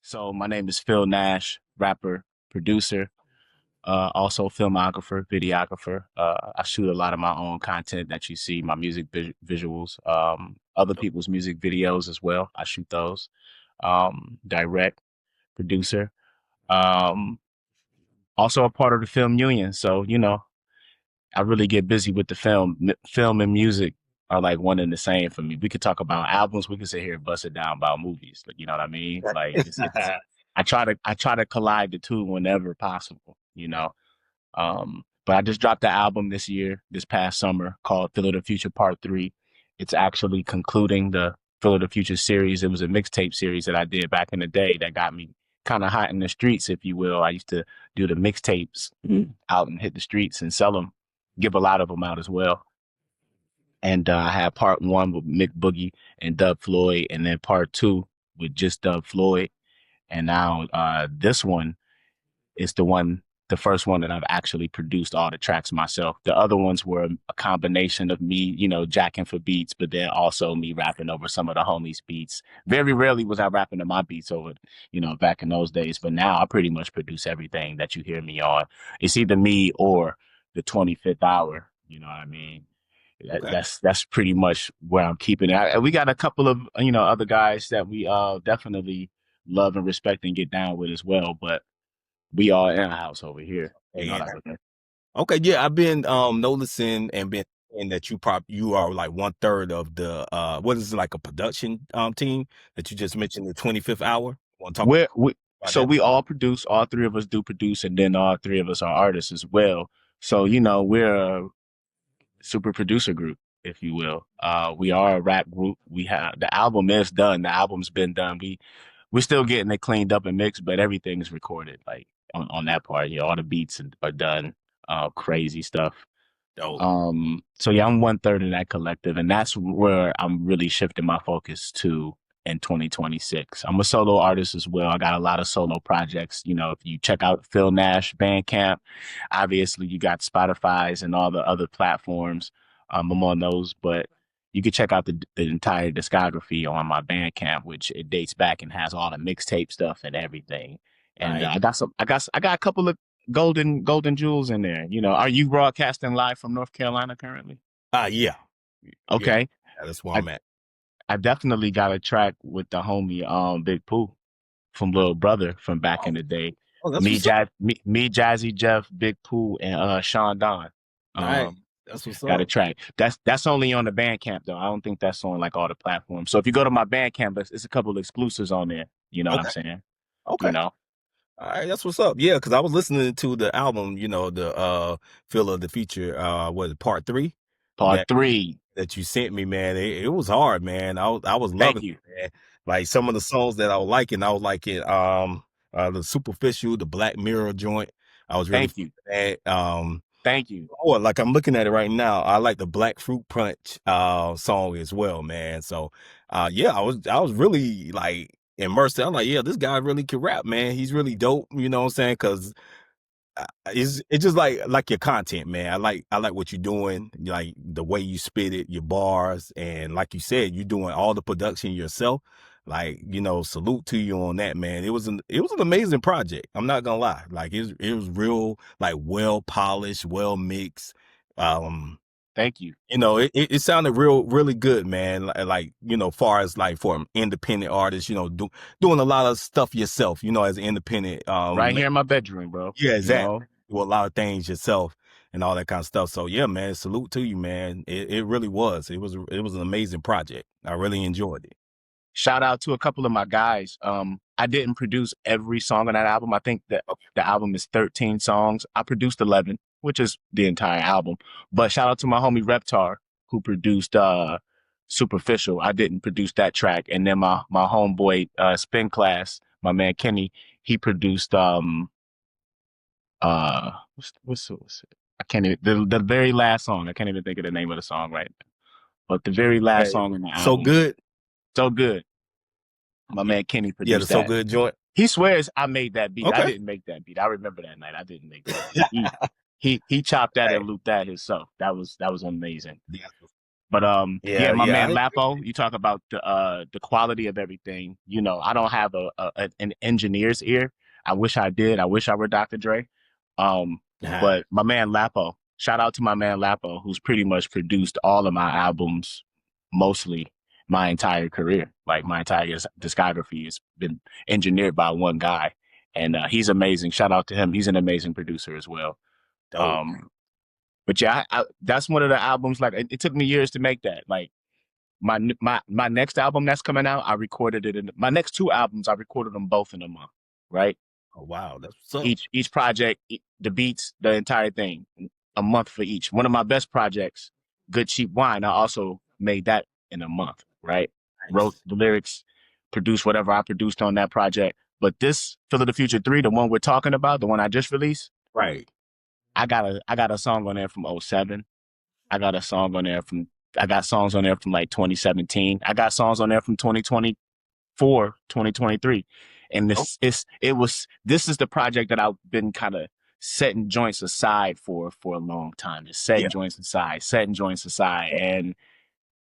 So my name is Phil Nash, rapper, producer, also filmographer, videographer. I shoot a lot of my own content that you see, my music visuals, other people's music videos as well. I shoot those. Direct, producer. Um, Also a part of the film union. So, I really get busy with the film. Film and music are like one and the same for me. We could talk about albums. We could sit here and bust it down about movies. Like, you know what I mean? Like it's I try to collide the two whenever possible, But I just dropped the album this past summer called Feel of the Future Part 3. It's actually concluding the Feel of the Future series. It was a mixtape series that I did back in the day that got me kind of hot in the streets, if you will. I used to do the mixtapes out and hit the streets and sell them, give a lot of them out as well. And I had part one with Mick Boogie and Dub Floyd, and then part two with just Dub Floyd. And now this one is the first one that I've actually produced all the tracks myself. The other ones were a combination of me, jacking for beats, but then also me rapping over some of the homies' beats. Very rarely was I rapping to my beats over, back in those days. But now I pretty much produce everything that you hear me on. It's either me or the 25th hour. You know what I mean? Okay. That's pretty much where I'm keeping it. We got a couple of other guys that we definitely love and respect and get down with as well, but we all in a house over here. You know And what I mean? okay, yeah, I've been noticing and been and that you are like one third of the what is it, like a production team that you just mentioned, the 25th hour. Want to talk We about so that? we all produce. All three of us do produce, and then all three of us are artists as well. So we're a super producer group, if you will. We are a rap group. We have the album is done. The album's been done. We're still getting it cleaned up and mixed, but everything's recorded. Like on that part, all the beats are done. Crazy stuff. Oh, So yeah, I'm one third of that collective, and that's where I'm really shifting my focus to in 2026. I'm a solo artist as well. I got a lot of solo projects. If you check out Phil Nash Bandcamp, obviously you got Spotify's and all the other platforms. I'm on those, but you can check out the entire discography on my Bandcamp, which it dates back and has all the mixtape stuff and everything. And nice. I got a couple of golden jewels in there. Are you broadcasting live from North Carolina currently? Yeah, yeah, Okay. that's where I I'm at. I definitely got a track with the homie Big Pooh from Little Brother from back in Oh, the day. oh, that's what's up. Me, Jazzy Jeff, Big Pooh, and Sean Don. Nice, Um, that's what's got a up. track. That's only on the Bandcamp though. I don't think that's on like all the platforms. So if you go to my Bandcamp, it's a couple of exclusives on there. You know what I'm Okay, saying? You okay. know, All right, that's what's up. Yeah, because I was listening to the album, the Feel of the Future, what is it, part three Part that three. that you sent me, man. It was hard, man. I was Thank loving you. it, man. Like some of the songs that I was liking, the Superficial, the Black Mirror joint. I was really Thank you. feeling that. Thank you. Oh, like I'm looking at it right now. I like the Black Fruit Punch song as well, man. So yeah, I was really like immersed. I'm like, yeah, this guy really can rap, man. He's really dope, you know what I'm saying? Cause it's just like your content, man. I like what you're doing, like the way you spit it, your bars, and like you said, you're doing all the production yourself. Like, salute to you on that, man. It was an amazing project. I'm not gonna lie. Like it was real, like well polished, well mixed. Um, Thank you. it sounded really good, man. Far as like for an independent artist, doing a lot of stuff yourself, as an independent Right here in my bedroom, bro. yeah, You exactly. know, Do a lot of things yourself and all that kind of stuff. So yeah, man, salute to you, man. It really was. It was an amazing project. I really enjoyed it. shout out to a couple of my guys. I didn't produce every song on that album. I think that Okay. the album is 13 songs. I produced 11, which is the entire album. But shout out to my homie Reptar, who produced Superficial. I didn't produce that track. And then my homeboy Spin Class, my man Kenny, he produced what's it? I can't even the very last song. I can't even think of the name of the song right now. But the very last Hey, song in the so album, good. so good. My Yeah, man Kenny yeah, the produced so that. good joint. He swears I made that beat. I Okay. didn't make that beat. I remember that night. I didn't make that beat. He chopped that Hey, and looped that himself. That was amazing. yeah. But yeah, Yeah, my yeah. man Lapo, you talk about the quality of everything. You know, I don't have an engineer's ear. I wish I did. I wish I were Dr. Dre. But my man Lapo, shout out to my man Lapo, who's pretty much produced all of my albums, mostly my entire career. Like my entire discography has been engineered by one guy, and he's amazing. Shout out to him. He's an amazing producer as well. Dope. Um, but yeah, that's one of the albums. Like it took me years to make that. Like my next album that's coming out, I recorded it in my next two albums. I recorded them both in a month. Right, Oh, wow, that's what's up. each project, the beats, the entire thing, a month for each. One of my best projects, Good Cheap Wine, I also made that in a month. Right, wrote Nice. the lyrics, produced whatever I produced on that project. But this Phil of the Future 3, the one we're talking about, the one I just released, Right. I got a song on there from '07. I got a song on there from I got songs on there from like 2017. I got songs on there from 2024, 2023. And Oh, this is the project that I've been kind of setting joints aside for a long time. Just setting yeah. joints aside, setting joints aside. And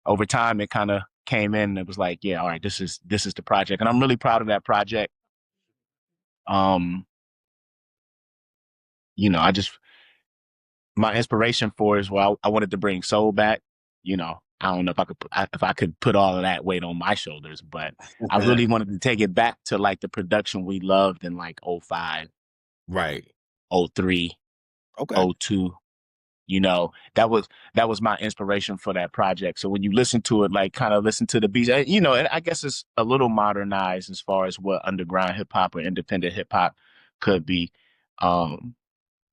over time it kind of came in and it was like, yeah, all right, this is the project. And I'm really proud of that project. Um, I just my inspiration for is, well, I wanted to bring soul back. I don't know if I could put all of that weight on my shoulders, but I really wanted to take it back to like the production we loved in like '05, Right. '03, Okay. '02. That was my inspiration for that project. So when you listen to it, like kind of listen to the beats, and I guess it's a little modernized as far as what underground hip hop or independent hip hop could be. Um,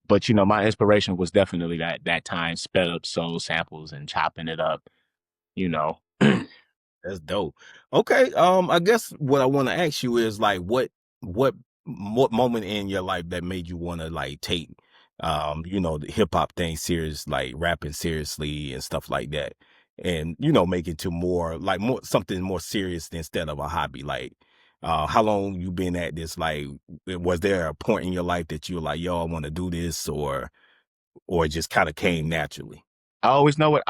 but my inspiration was definitely that time sped up soul samples and chopping it up. You know, That's dope. Okay, I guess what I want to ask you is like, what what moment in your life that made you want to like take, the hip hop thing serious, like rapping seriously and stuff like that, and make it to more something more serious instead of a hobby. Like, how long you been at this? Like, was there a point in your life that you were like, yo, I want to do this, or it just kind of came naturally? I always knew what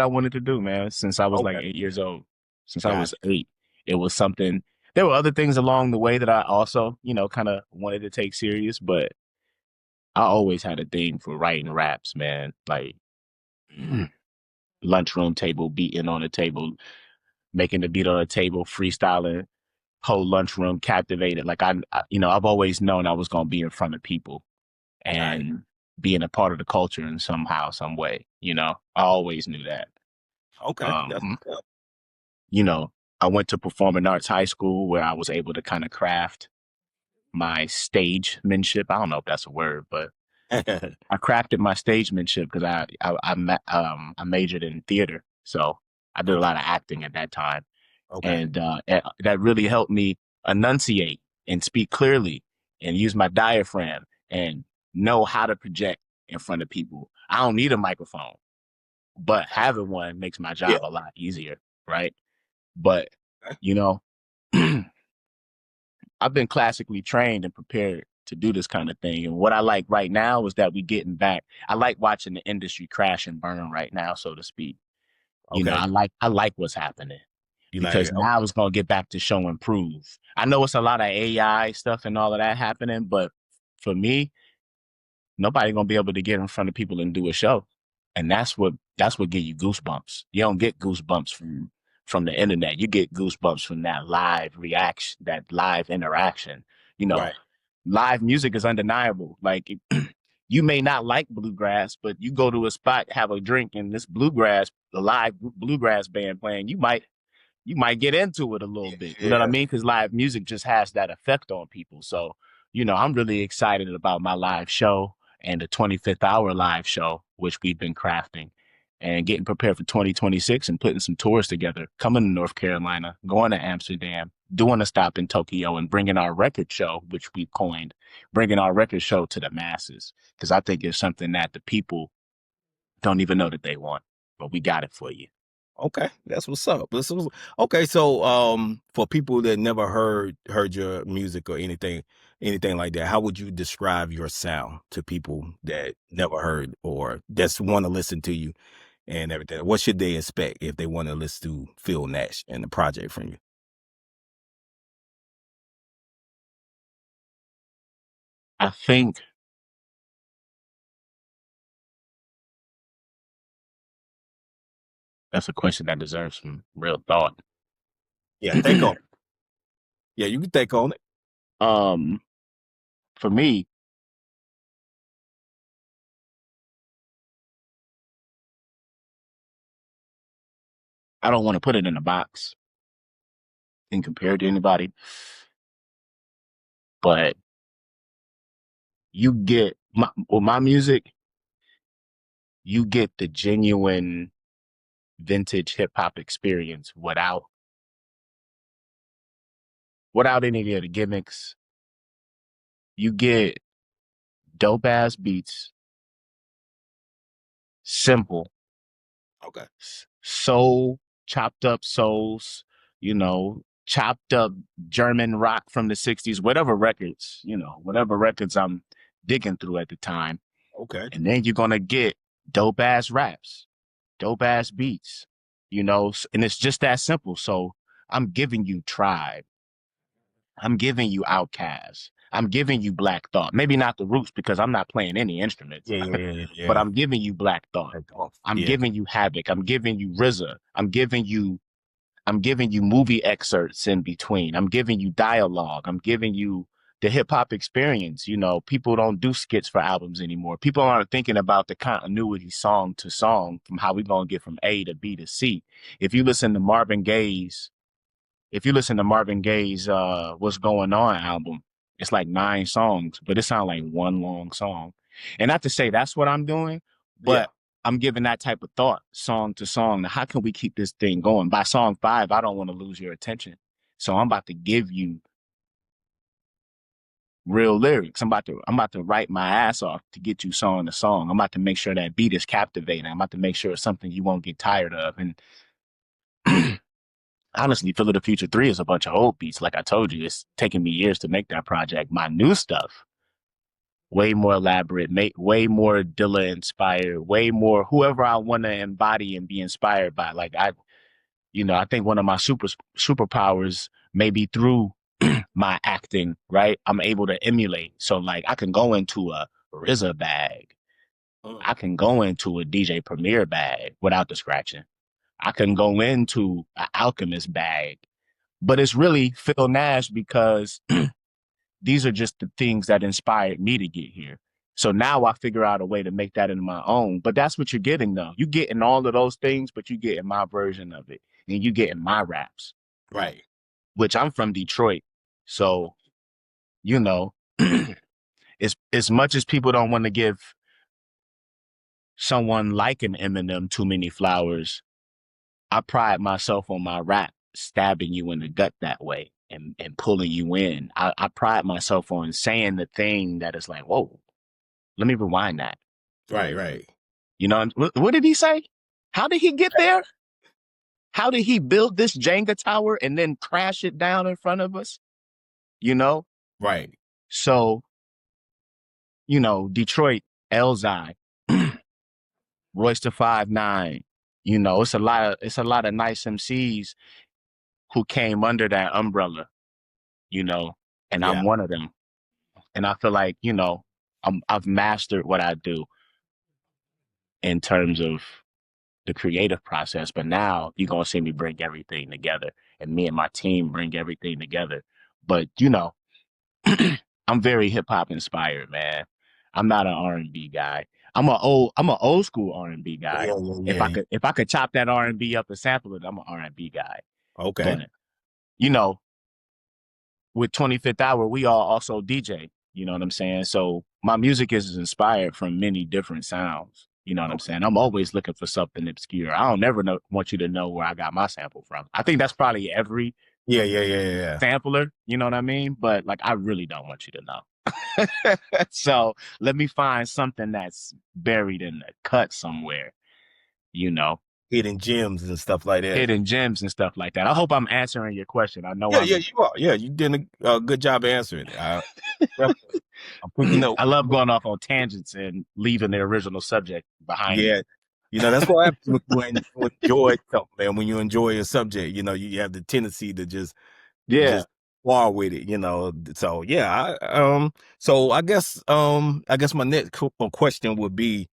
I wanted to do, man, since I was like Okay, 8 years old. Since I was gotcha. 8, it was something. There were other things along the way that I also, kind of wanted to take serious, but I always had a thing for writing raps, man. Like lunchroom table, beating on the table, making the beat on the table, freestyling, whole lunchroom captivated. Like I've always known I was gonna be in front of people Right. and being a part of the culture in somehow, some way. I always knew that. Okay, that's Um, what's you know, I went to performing arts high school where I was able to kind of craft my stagemanship. I don't know if that's a word, but up. I crafted my stagemanship because I majored in theater, so I did a Okay. lot of acting at that time, Okay. and that really helped me enunciate and speak clearly and use my diaphragm and know how to project in front of people. I don't need a microphone, but having one makes my Yeah. job a lot easier, right? But Okay. you know, I've been classically trained and prepared to do this kind of thing. And what I like right now is that we getting back. I like watching the industry crash and burn right now, so to speak. Okay. I like what's happening You like because it? now it's gonna get back to show and prove. I know it's a lot of AI stuff and all of that happening, but for me, nobody gonna be able to get in front of people and do a show. And that's what give you goosebumps. You don't get goosebumps from the internet. You get goosebumps from that live reaction, that live interaction. You know, Right. live music is undeniable. Like you may not like bluegrass, but you go to a spot, have a drink, and this bluegrass, the live bluegrass band playing, you might get into it a little bit. You know what I Yeah. mean? Because live music just has that effect on people. So, I'm really excited about my live show and the 25th hour live show, which we've been crafting and getting prepared for 2026 and putting some tours together, coming to North Carolina, going to Amsterdam, doing a stop in Tokyo and bringing our record show, which we coined, bringing our record show to the masses. Because I think it's something that the people don't even know that they want, but we got it for you. Okay. That's what's up. Okay. So, for people that never heard your music or anything like that, how would you describe your sound to people that never heard or just want to listen to you? and everything. What should they expect if they want to listen to Phil Nash and the project from you? I think that's a question that deserves some real thought. Yeah, think on. Yeah, you can think on it. um, for me, I don't want to put it in a box and compare it to anybody, but you get with my music, you get the genuine vintage hip hop experience without any of the gimmicks. You get dope ass beats, simple, Okay. soul, chopped up souls, chopped up German rock from the 60s, whatever records I'm digging through at the time. Okay. And then you're going to get dope ass raps, dope ass beats, and it's just that simple. So I'm giving you Tribe. I'm giving you Outkast. I'm giving you Black Thought. Maybe not the Roots because I'm not playing any instruments, Yeah, yeah, yeah, but yeah. I'm giving you Black Thought. Think off. I'm Yeah. giving you Havoc. I'm giving you RZA. I'm giving you movie excerpts in between. I'm giving you dialogue. I'm giving you the hip hop experience. People don't do skits for albums anymore. People aren't thinking about the continuity song to song from how we gonna get from A to B to C. If you listen to Marvin Gaye's if you listen to Marvin Gaye's What's Going On album, it's like 9 songs, but it sounds like one long song. And not to say that's what I'm doing, Yeah. but I'm giving that type of thought song to song. Now, how can we keep this thing going? By song 5, I don't want to lose your attention. So I'm about to give you real lyrics. I'm about to write my ass off to get you song to song. I'm about to make sure that beat is captivating. I'm about to make sure it's something you won't get tired of. And honestly, Phil of the Future 3 is a bunch of old beats. Like I told you, it's taken me years to make that project. My new stuff, way more elaborate, way more Dilla inspired, way more whoever I want to embody and be inspired by. Like I think one of my superpowers maybe through my acting, right? I'm able to emulate. So like I can go into a RZA bag. Mm. I can go into a DJ Premier bag without the scratching. I can go into an Alchemist bag, but it's really Phil Nash because these are just the things that inspired me to get here. So now I figure out a way to make that into my own. But that's what you're getting though. You're getting all of those things, but you getting my version of it. And you getting my raps, Right. which I'm from Detroit. So, you know, as much as people don't want to give someone like an Eminem too many flowers, I pride myself on my rap stabbing you in the gut that way and pulling you in. I pride myself on saying the thing that is like, whoa, let me rewind that. Right. Right. What did he say? How did he get there? How did he build this Jenga tower and then crash it down in front of us? You know? Right. So, Detroit, Elzai, Royce to 5'9". It's a lot of nice MCs who came under that umbrella, you know, and Yeah. I'm one of them. And I feel like, I've mastered what I do in terms of the creative process. But now you're gonna see me bring everything together, and me and my team bring everything together. But I'm very hip hop inspired, man. I'm not an R&B guy. I'm an old school R&B guy. Yeah. Yeah. If I Yeah. could if I could chop that R&B up and sample it, I'm an R&B guy. Okay. But you know, with 25th Hour, we all also DJ. You know what I'm saying? So my music is inspired from many different sounds. You know what I'm Okay. saying? I'm always looking for something obscure. I don't never want you to know where I got my sample from. I think that's probably every Yeah. Yeah. Yeah. Yeah. sampler. You know what I mean? But like, I really don't want you to know. So let me find something that's buried in the cut somewhere. You know, Hidden gems and stuff like that. hidden gems and stuff like that. I hope I'm answering your question. I know Yeah. Yeah. I'm. You are. Yeah. You did a good job answering it. Definitely. I'm picking up. I love going off on tangents and leaving the original subject behind Yeah. me. That's what happens when you enjoy something, man. When you enjoy a subject, you have the tendency to Yeah, just war with it. So yeah, I guess my next question would be,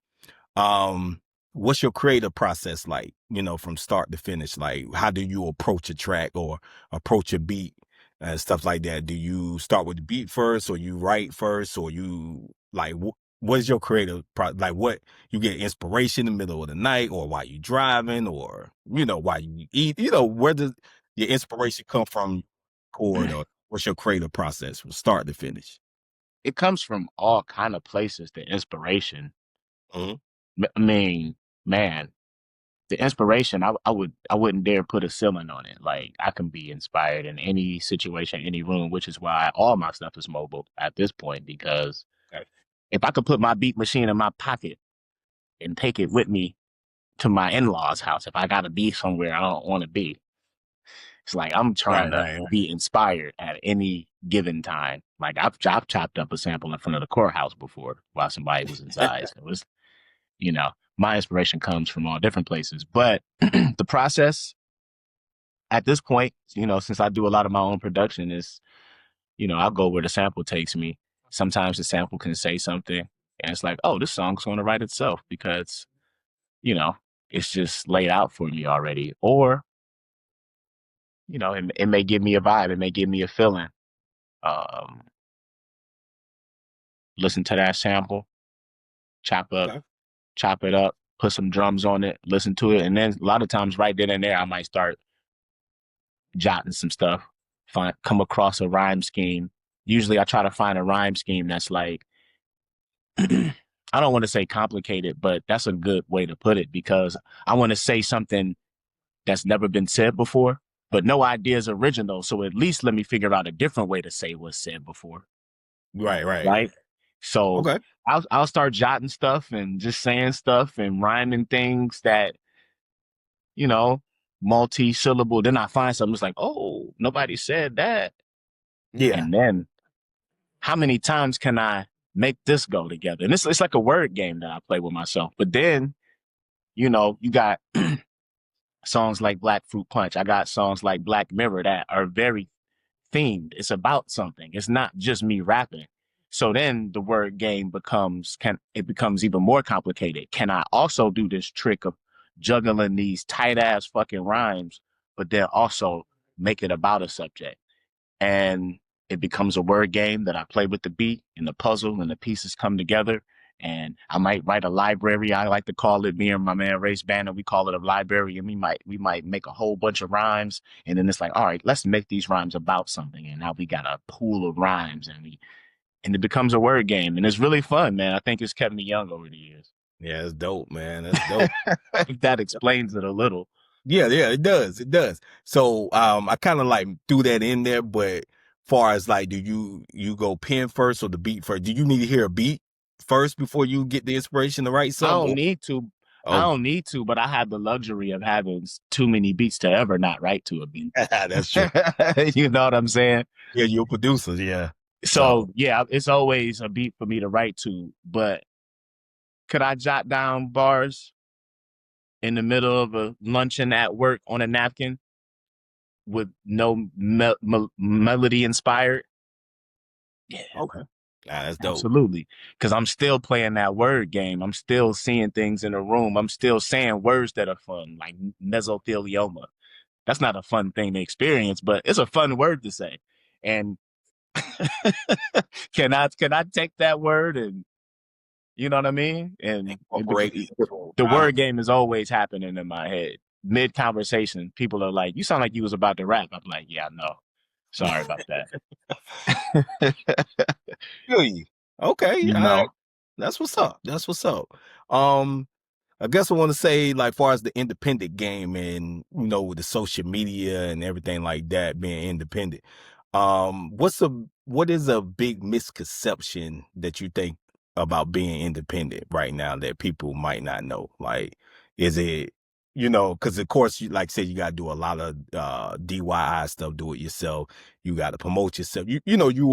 um, what's your creative process like, from start to finish? Like, how do you approach a track or approach a beat and stuff like that? Do you start with the beat first, or you write first, or you like, what is your creative like, what you get inspiration in the middle of the night, or while you driving, or, while you eat, where does your inspiration come from? Chord, or what's your creative process from start to finish? it comes from all kind of places. The inspiration. Mhm. I mean, man, the inspiration. I wouldn't dare put a ceiling on it. Like I can be inspired in any situation, any room, which is why all my stuff is mobile at this point. Because Okay. if I could put my beat machine in my pocket and take it with me to my in-laws' house, if I gotta be somewhere I don't want to be, it's like I'm trying Right, to right, be inspired at any given time. Like I've chopped up a sample in front of the courthouse before while somebody was inside. So it's you know my inspiration comes from all different places. But the process at this point, since I do a lot of my own production, is I'll go where the sample takes me. Sometimes the sample can say something, and it's like, oh, this song's going to write itself because you know it's just laid out for me already. Or it may give me a vibe, it may give me a feeling. Um, Listen to that sample, chop up, okay. chop it up, put some drums on it, listen to it, and then a lot of times right then and there, I might start jotting some stuff, come across a rhyme scheme. Usually, I try to find a rhyme scheme that's like I don't want to say complicated, but that's a good way to put it because I want to say something that's never been said before, but no idea is original. So at least let me figure out a different way to say what's said before, Right, right. right? So Okay. I'll start jotting stuff and just saying stuff and rhyming things that you know multi-syllable. Then I find something that's like, oh, nobody said that, Yeah. and then how many times can I make this go together? And it's like a word game that I play with myself. But then you got songs like Black Fruit Punch. I got songs like Black Mirror that are very themed. It's about something. It's not just me rapping. So then the word game becomes even more complicated. Can I also do this trick of juggling these tight ass fucking rhymes, but then also make it about a subject? And it becomes a word game that I play with the beat and the puzzle and the pieces come together. And I might write a library. I like to call it, me and my man Race Banner, we call it a library, and we might make a whole bunch of rhymes. And then it's like, all right, let's make these rhymes about something. And now we got a pool of rhymes and it becomes a word game. And it's really fun, man. I think it's kept me young over the years. Yeah, that's dope, man. That's dope. If that explains it a little. Yeah, yeah, it does. It does. So, I kind of like threw that in there, but far as like, do you go pen first or the beat first? Do you need to hear a beat first before you get the inspiration to write I something? don't need to. I Oh, don't need to, but I have the luxury of having too many beats to ever not write to a beat. that's true. You know what I'm saying? Yeah, you're a producer. Yeah. So, So yeah, it's always a beat for me to write to. But could I jot down bars in the middle of a luncheon at work on a napkin with no melody inspired? Yeah, okay. That's dope. absolutely. Because I'm still playing that word game. I'm still seeing things in a room. I'm still saying words that are fun, like mesothelioma. That's not a fun thing to experience, but it's a fun word to say. And can I take that word and you know what I mean? And Incorporate it into a the rhyme. word game is always happening in my head. Mid conversation, people are like, "You sound like you was about to rap." I'm like, "Yeah, I know. Sorry about that." Feel you. Okay. you All right. know, That's what's up. That's what's up. Um, I guess I want to say, like, far as the independent game and, with the social media and everything like that, being independent, what is a big misconception that you think about being independent right now that people might not know? Like, is it, because of course, you like say you got to do a lot of DIY stuff, do it yourself. You got to promote yourself. You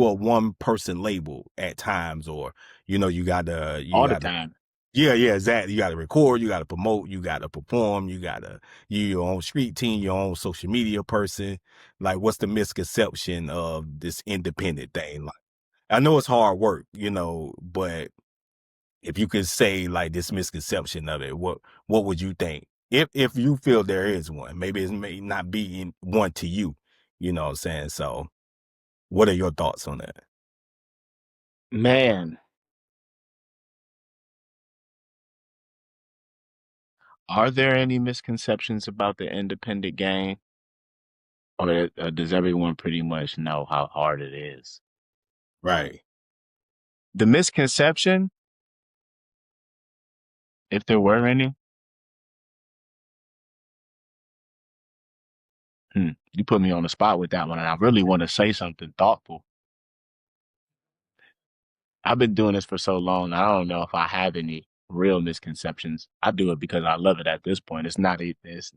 are one person label at times, or you all the got to time. Yeah, yeah, exactly. You got to record, you got to promote, you got to perform, you got to you your own street team, your own social media person. Like, what's the misconception of this independent thing? Like, I know it's hard work, but if you could say like this misconception of it, what would you think? If you feel there is one, maybe it may not be one to you. You know what I'm saying? So, what are your thoughts on that? Man, are there any misconceptions about the independent game, or does everyone pretty much know how hard it is? Right. The misconception, if there were any, you put me on the spot with that one, and I really want to say something thoughtful. I've been doing this for so long, I don't know if I have any real misconceptions. I do it because I love it at this point. It's not it's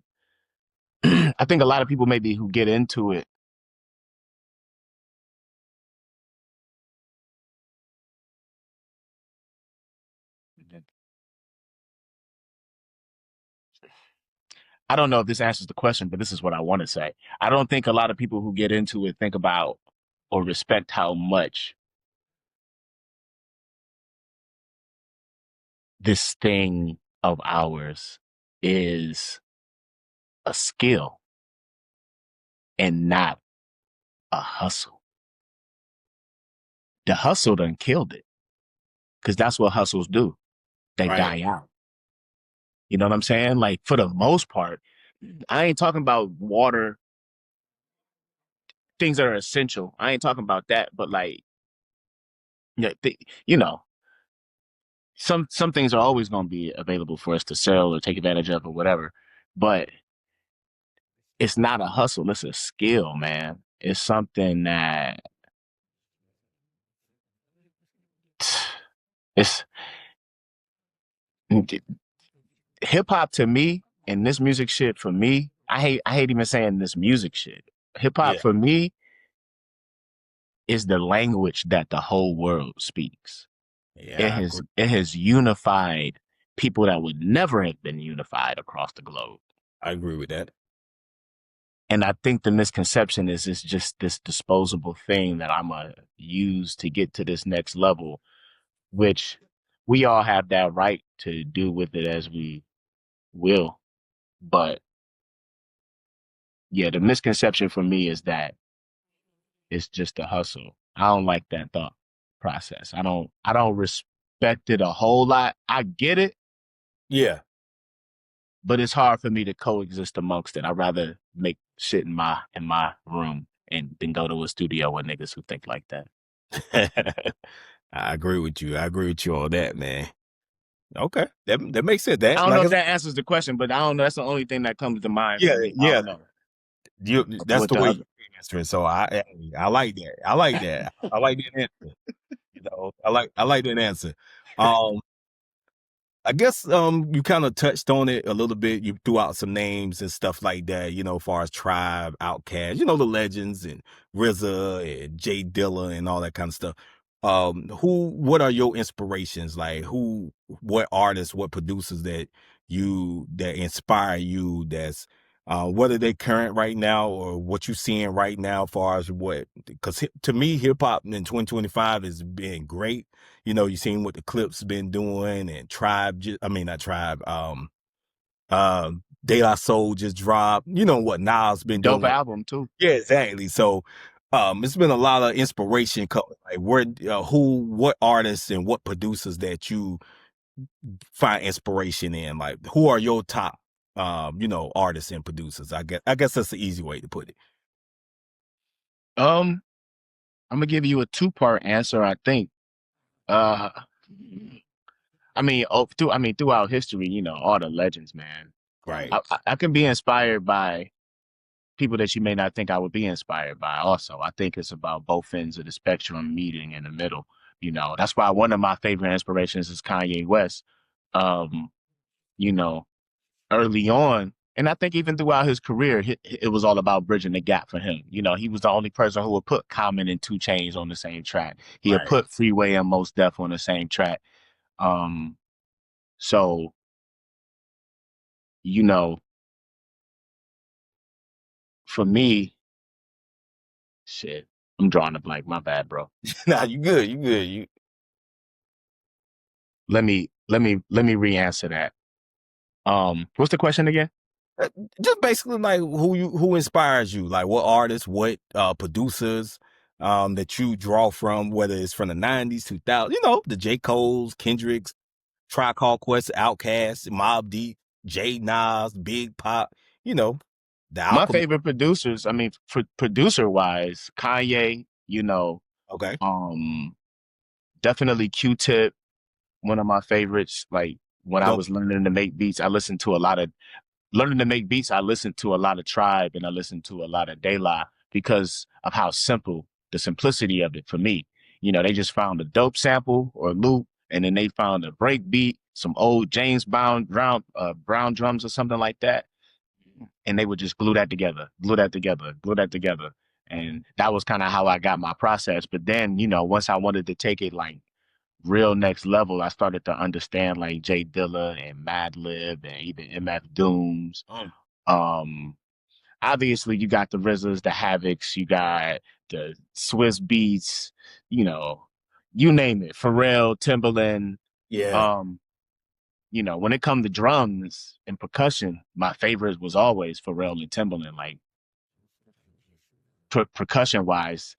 I think a lot of people maybe who get into it, I don't know if this answers the question, but this is what I want to say. I don't think a lot of people who get into it think about or respect how much this thing of ours is a skill and not a hustle. The hustle done killed it because that's what hustles do. They Right. die out. You know what I'm saying? Like for the most part, I ain't talking about water, things that are essential. I ain't talking about that, but like, yeah, you know, some things are always going to be available for us to sell or take advantage of or whatever. But it's not a hustle. It's a skill, man. It's something that it's hip hop to me and this music shit for me. I hate even saying this music shit. Hip hop Yeah. for me is the language that the whole world speaks. Yeah, It I has agree. it has unified people that would never have been unified across the globe. I agree with that. And I think the misconception is it's just this disposable thing that I'm gonna use to get to this next level, which we all have that right to do with it as we will. But yeah, the misconception for me is that it's just a hustle. I don't like that thought process. I don't respect it a whole lot. I get it, Yeah. but it's hard for me to coexist amongst it. I'd rather make shit in my room and then go to a studio with niggas who think like that. I agree with you. I agree with you on that, man. Okay. That makes sense. That I don't know like I if said, that answers the question, but I don't know. That's the only thing that comes to mind yeah, for me. I yeah. don't know That's what the the way other. you answer it. So I like that. I like that. I like that answer. I like that answer. Um I guess you kind of touched on it a little bit. You threw out some names and stuff like that, as far as Tribe, Outkast, the legends and RZA and Jay Dilla and all that kind of stuff. What are your inspirations? Like what artists, what producers that inspire you, that's whether they current right now or what you seeing right now as far as because to me, hip hop in 2025 is being great. You seen what the Clips been doing and Tribe, I mean not Tribe, De La Soul just dropped. You know what Nas been Dope doing. album too. Yeah, exactly. So it's been a lot of inspiration coming. Like what artists and what producers that you find inspiration in? Like who are your top artists and producers? I guess that's the easy way to put it. Um, I'm gonna give you a two-part answer. I think. Uh, throughout history, all the legends, man. Right. I can be inspired by people that you may not think I would be inspired by. Also, I think it's about both ends of the spectrum meeting in the middle. That's why one of my favorite inspirations is Kanye West. Um, you know, early on, and I think even throughout his career, it was all about bridging the gap for him. He was the only person who would put Common and Two Chains on the same track. He had Right. put Freeway and Most Def on the same track. Um, So, you know, for me, shit, I'm drawing a blank. My bad, bro. Nah, you good. You good. You Let me re-answer that. What's the question again? uh, just basically like who inspires you, like what artists, what producers that you draw from, whether it's from the 90s, 2000, the J. Cole's, Kendrick's, Tribe Called Quest, Outkast, Mobb Deep, J. Nas, Big Pop, you know, the My Alchemist. favorite producers, I mean, for producer wise, Kanye, Okay. um, definitely Q-Tip, one of my favorites. Like when I Dope. was learning to make beats, I listened to a lot of Tribe and I listened to a lot of De La because of how simple, the simplicity of it for me. They just found a dope sample or loop and then they found a break beat, some old James Brown drums or something like that. And they would just glue that together, glue that together, glue that together. And that was kind of how I got my process. But then, once I wanted to take it like real next level, I started to understand like Jay Dilla and Madlib and even MF Dooms. Mm. Um, Obviously you got the RZAs, the Havocs, you got the Swiss Beats, you know, you name it, Pharrell, Timbaland. Yeah. Um, when it come to drums and percussion, my favorite was always Pharrell and Timbaland. Like percussion wise,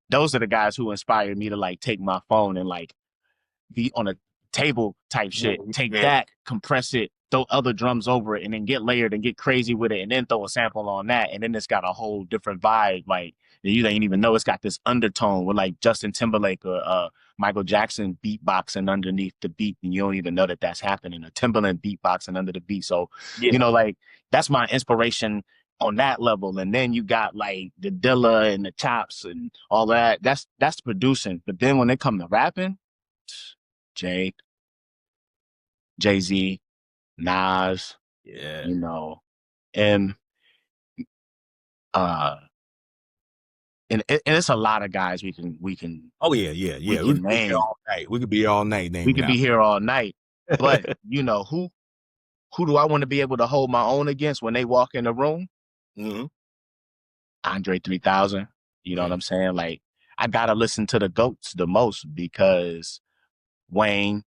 those are the guys who inspired me to like take my phone and like be on a table type shit. Take Yeah. that, compress it, throw other drums over it, and then get layered and get crazy with it, and then throw a sample on that, and then it's got a whole different vibe. Like you ain't even know it's got this undertone with like Justin Timberlake or Michael Jackson beatboxing underneath the beat, and you don't even know that that's happening. A Timberland beatboxing under the beat. So, Yeah. like that's my inspiration on that level. And then you got like the Dilla and the Chops and all that. That's producing. But then when they come to rapping, Jay, Jay Z, Nas, Yeah. you know, and uh, and it's a lot of guys Oh yeah, yeah, we yeah. We can could be here name. all night. We could be here all night We naming could out. be here all night, but who do I want to be able to hold my own against when they walk in the room? Hmm. Andre 3000. You know what Hmm. I'm saying? Like I gotta listen to the goats the most because Wayne,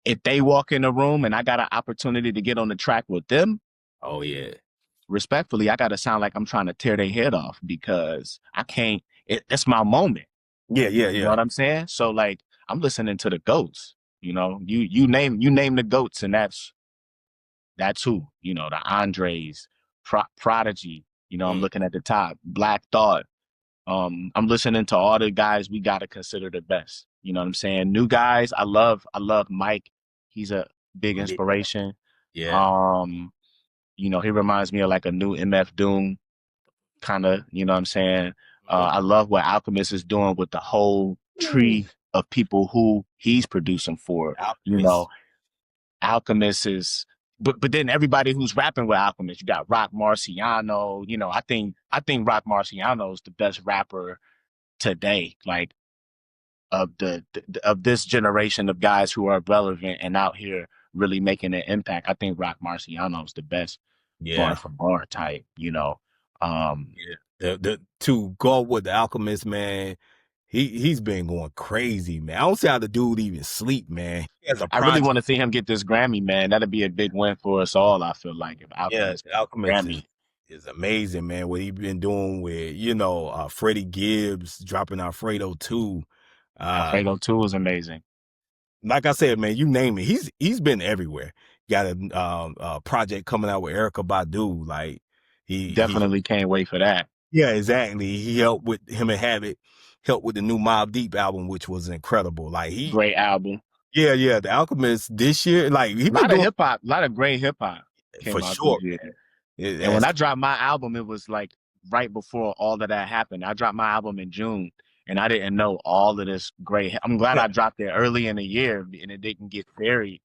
if they walk in the room and I got an opportunity to get on the track with them, Oh yeah. respectfully, I gotta sound like I'm trying to tear their head off because I can't. It's my moment. Yeah, yeah, You know yeah. what I'm saying? So like, I'm listening to the goats. You name the goats, and that's who. The Andres, Prodigy. I'm Mm. looking at the top. Black Thought. I'm listening to all the guys we gotta consider the best. You know what I'm saying? New guys. I love Mike. He's a big Yeah, inspiration. yeah. Um, he reminds me of like a new MF Doom kind of, you know what I'm saying? Mhm. I love what Alchemist is doing with the whole tree of people who he's producing for. You know, Alchemist. Alchemist is, but then everybody who's rapping with Alchemist, you got Rock Marciano. I think Rock Marciano is the best rapper today, like of this generation of guys who are relevant and out here really making an impact. I think Rock Marciano is the best bar Yeah, for bar type. Um, yeah. The to go with the Alchemist, man. He's been going crazy, man. I don't see how the dude even sleep, man. He has a I really project. want to see him get this Grammy, man. That'd be a big win for us all. I feel like if Yeah, Alchemist the got a Alchemist Grammy, is amazing, man. What he been doing with Freddie Gibbs dropping Alfredo too. Uh, Alfredo 2 is amazing. like I said, man, you name it. He's been everywhere. Got a project coming out with Erica Badu. Like he Definitely can't wait for that. yeah, exactly. He helped with him and Habit, helped with the new Mobb Deep album, which was incredible. Like Great album. yeah, yeah, the Alchemist this year, like he A been lot of doing hip hop, a lot of great hip hop for came out sure, this year. man. It And when has I dropped my album, it was like right before all of that happened. I dropped my album in June and I didn't know all of this great. I'm glad I dropped it early in the year and it didn't get buried,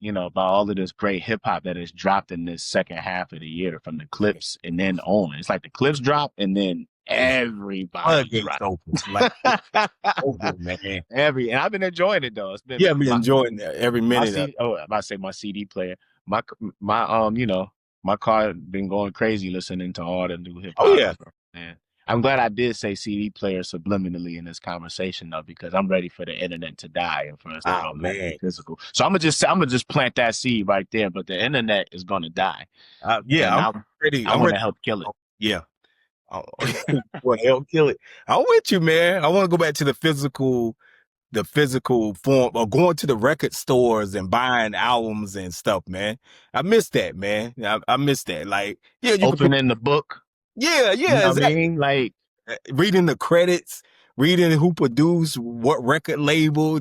by all of this great hip hop that is dropped in this second half of the year from the clips and then on. It's like the clips drop and then It's Everybody's floodgates right. open. Like open, man. And I've been enjoying it though. It's been Yeah, I've been enjoying every my minute of CD. Oh, I'm about to say my CD player. My my car been going crazy listening to all the new hip Oh hop. yeah. And I'm glad I did say CD player subliminally in this conversation though, because I'm ready for the internet to die and for us to Oh go back to man. physical. So I'm gonna just plant that seed right there. But the internet is gonna die, Yeah, and I'm ready. I I'm want ready. to help kill it. Yeah. Oh, want to help kill it. I'm with you, man. I want to go back to the physical form of going to the record stores and buying albums and stuff, man. I miss that, man. I miss that. Like, yeah, you could pick. Opening the book, Yeah, you yeah, know what I exactly. mean? Like Reading the credits, reading who produced what record label.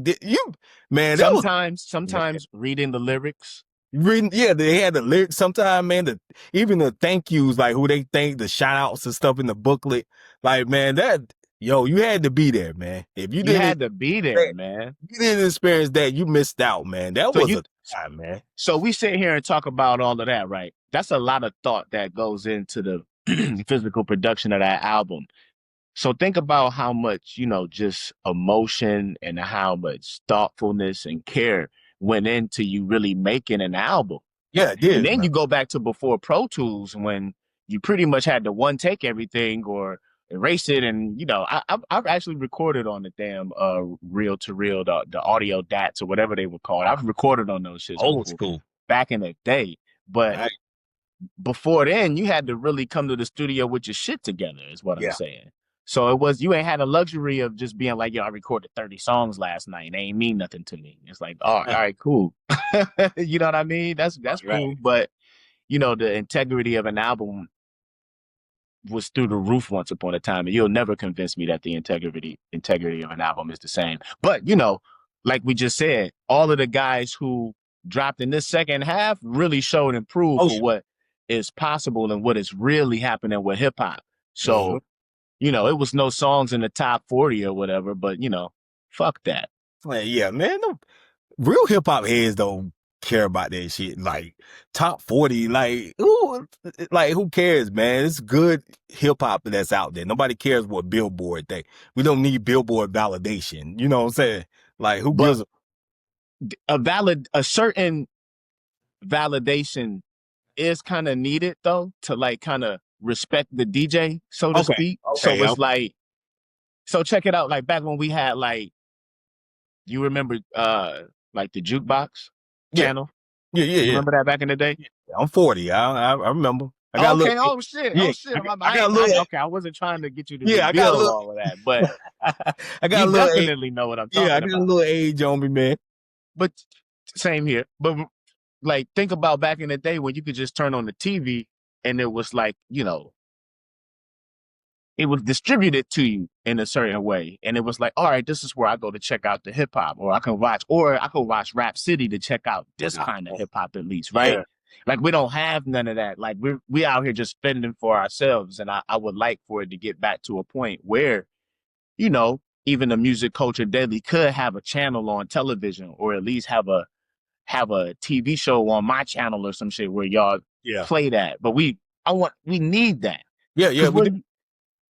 Man, that was man. sometimes reading the lyrics. Reading, yeah, they had the lyrics. Sometimes, man, even the thank yous, like who they thank, the shout outs and stuff in the booklet. Like, man, you had to be there, man. If you You didn't, had to be there, that, man. you didn't experience that, you missed out, man. That So was you a time, man. So we sit here and talk about all of that, right? That's a lot of thought that goes into the physical production of that album. So think about how much, just emotion and how much thoughtfulness and care went into you really making an album. Yeah, it And did, then man. you go back to before Pro Tools when you pretty much had to one take everything or erase it. And I've actually recorded on the damn reel to reel, the audio DATs or whatever they were called. I've recorded on those shits Old before school. back in the day. But Right? before then, you had to really come to the studio with your shit together, is what I'm Yeah. saying. So it was you ain't had a luxury of just being like, yo, I recorded 30 songs last night. They ain't mean nothing to me. It's like, all right, cool. You know what I mean? That's Right. cool. But the integrity of an album was through the roof once upon a time, and you'll never convince me that the integrity of an album is the same. But like we just said, all of the guys who dropped in this second half really showed and proved Oh, for what is possible and what is really happening with hip hop. mhm. So it was no songs in the top 40 or whatever, but fuck that. Like, yeah, man. Real hip hop heads don't care about that shit. Like top 40, like who cares, man? It's good hip hop that's out there. Nobody cares what Billboard think. We don't need Billboard validation. You know what I'm saying? Like who But gives a a certain validation is kind of needed though to like kind of respect the DJ, so to okay, speak. So okay, it's like, so check it out. Like back when we had like, you remember like the jukebox yeah, channel? yeah, yeah, You yeah. remember that back in the day? I'm 40. I remember. I got a little Okay. Oh shit. yeah, Oh shit. I got a little Okay. I wasn't trying to get you to yeah, I got a reveal little all of that, but I got you a little age, definitely know what I'm yeah, I talking got a about. little age on me, man. But same here. But like, think about back in the day when you could just turn on the TV and it was like, it was distributed to you in a certain way. And it was like, all right, this is where I go to check out the hip hop, or I can watch Rap City to check out this Ah, kind of hip hop at least, right? yeah, Like we don't have none of that. Like we out here just spending for ourselves. And I would like for it to get back to a point where, even the music culture daily could have a channel on television or at least have a TV show on my channel or some shit where y'all yeah, play that. But we need that. yeah, yeah. Cause We did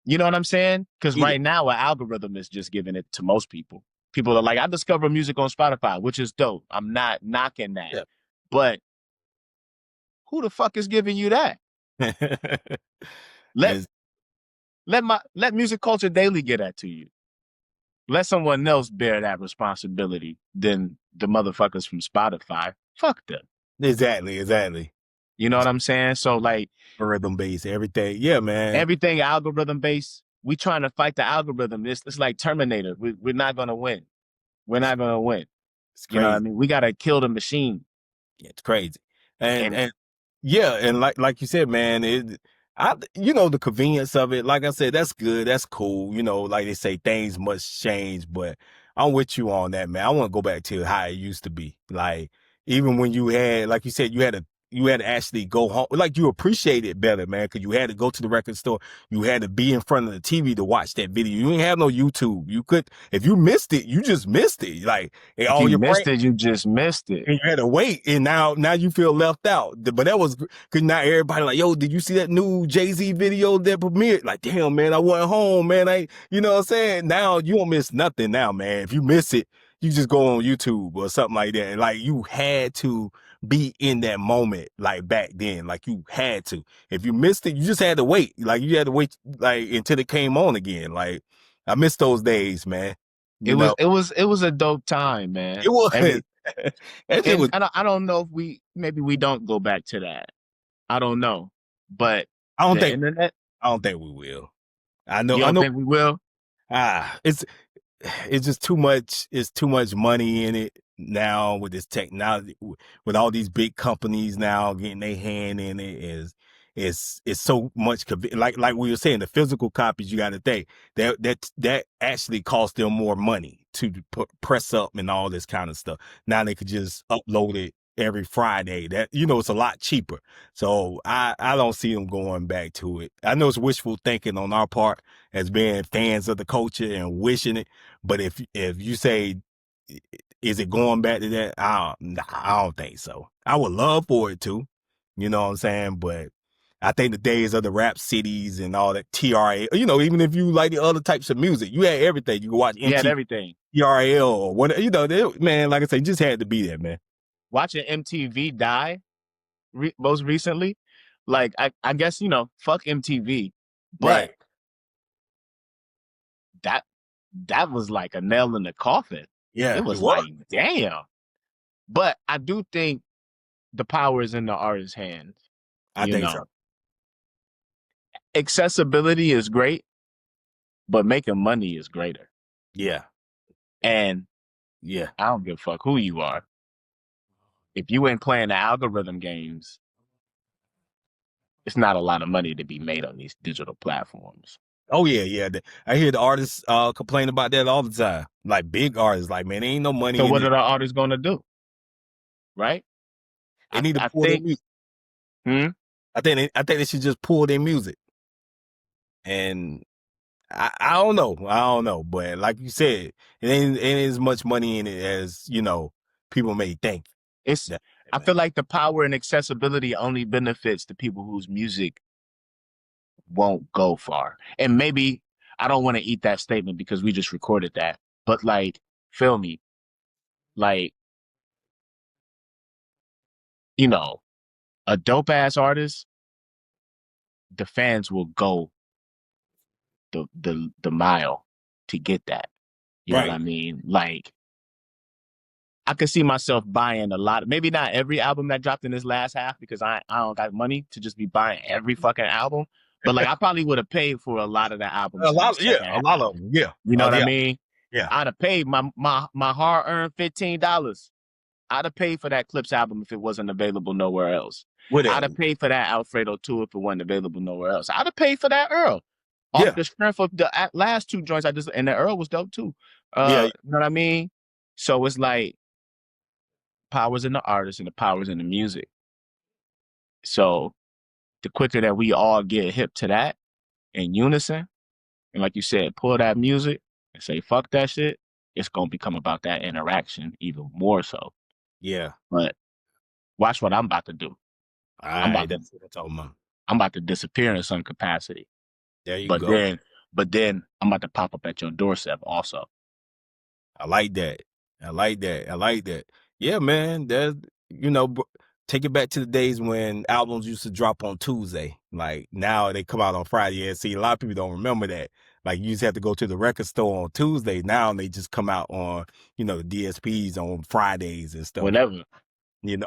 you know what I'm saying? Because need it. right now, an algorithm is just giving it to most people. People are like, I discover music on Spotify, which is dope. I'm not knocking that. Yeah. But who the fuck is giving you that? Let It's let Music Culture Daily get that to you. Let someone else bear that responsibility than the motherfuckers from Spotify. Fuck them. exactly. You know what I'm saying? So like Rhythm based, everything. Yeah, man. everything algorithm based, we trying to fight the algorithm. It's like Terminator. We're not gonna win. We're not gonna win. It's You know what I crazy. mean? We gotta kill the machine. It's crazy. And And and yeah, and like you said, man, the convenience of it, like I said, that's good, that's cool. Like they say, things must change, but I'm with you on that, man. I want to go back to how it used to be. Like even when you had, like you said, you had you had to actually go home. Like you appreciate it better, man, because you had to go to the record store. You had to be in front of the TV to watch that video. You didn't have no YouTube. You could, if you missed it, you just missed it. Like and If all you your friends, missed it, you just missed it. and you had to wait, and now you feel left out. But that was because now everybody like, yo, did you see that new Jay-Z video that premiered? Like, damn, man, I went home, man. You know what I'm saying? Now you don't miss nothing now, man. If you miss it, you just go on YouTube or something like that. And like you had to be in that moment, like back then, like you had to. If you missed it, you just had to wait. Like you had to wait, like until it came on again. Like I miss those days, man. It You was know, it was it was a dope time, it man. was. Every That shit and was. I don't know if maybe we don't go back to that. I don't know. But I don't the think. internet, I don't think we will. I know. you I don't know. think we will? It's just too much. It's too much money in it now with this technology, with all these big companies now getting their hand in it. Is so much like we were saying, the physical copies, you got to think that actually cost them more money to press up and all this kind of stuff. Now they could just upload it every Friday. That it's a lot cheaper. So I don't see them going back to it. I know it's wishful thinking on our part as being fans of the culture and wishing it. But if you say, is it going back to that? I don't think so. I would love for it to, you know what I'm saying? But I think the days of the rap cities and all that TRA, even if you like the other types of music, you had everything. You could watch You had MTV, everything. TRL, or whatever. Man, like I say, just had to be there, man. Watching MTV die most recently, like I guess, fuck MTV, Right. but that that was like a nail in the coffin. It Yeah, it was was. like, damn. But I do think the power is in the artist's hands. I You think so. know, accessibility is great, but making money is greater. Yeah. And Yeah. I don't give a fuck who you are. If you ain't playing the algorithm games, it's not a lot of money to be made on these digital platforms. Oh yeah, yeah. I hear the artists complain about that all the time. Like big artists, like, man, there ain't no So money in what it. are the artists gonna do? Right? They I need to I pull their think music. hmm? I think they should just pull their music. And I don't know. I don't know. But like you said, it ain't as much money in it as, people may think It's that, I man. feel like the power and accessibility only benefits the people whose music won't go far. And maybe I don't want to eat that statement because we just recorded that. But like, feel me, like, you know, a dope ass artist, the fans will go the mile to get that. You know what I Right. mean? Like, I could see myself buying a lot. Maybe not every album that dropped in this last half because I don't got money to just be buying every fucking album. But like, I probably would have paid for a lot of the albums in the second A half. lot of them. Yeah. You know what I Yeah. mean? Yeah. I'd have paid my hard earned $15. I'd have paid for that Clips album if it wasn't available nowhere else. I'd have Whatever. paid for that Alfredo too if it wasn't available nowhere else. I'd have paid for that Earl off Yeah. the strength of the last two joints I just and the Earl was dope too. Yeah. You know what I mean? So it's like powers in the artist and the powers in the music. So the quicker that we all get hip to that in unison, and like you said, pull that music and say fuck that shit, it's gonna become about that interaction even more so. Yeah. But watch what I'm about to do. All I'm right. about to That's what I'm talking about. I'm about to disappear in some capacity. There you But go. then but then I'm about to pop up at your doorstep also. I like that. I like that. I like that. Yeah, man. Take it back to the days when albums used to drop on Tuesday. Like now they come out on Friday. And see, a lot of people don't remember that. Like you used to have to go to the record store on Tuesday. Now they just come out on, the DSPs on Fridays and stuff. Whenever.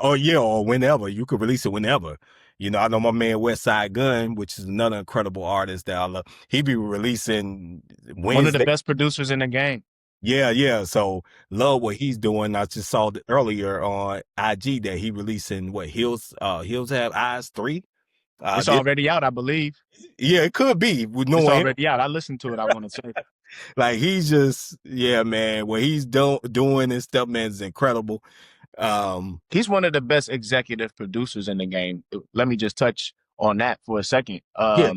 Or yeah, or whenever. You could release it whenever. I know my man West Side Gun, which is another incredible artist that I love. He be releasing One of the Wednesday. best producers in the game. Yeah, yeah. So love what he's doing. I just saw earlier on IG that he releasing what Hills Have Eyes 3. It's This, already out, I believe. yeah, it could be with It's no him. already out. I listened to it, I want to say. Like he's just, yeah, man. What he's doing and stuff, man, is incredible. Um, He's one of the best executive producers in the game. Let me just touch on that for a second. yeah,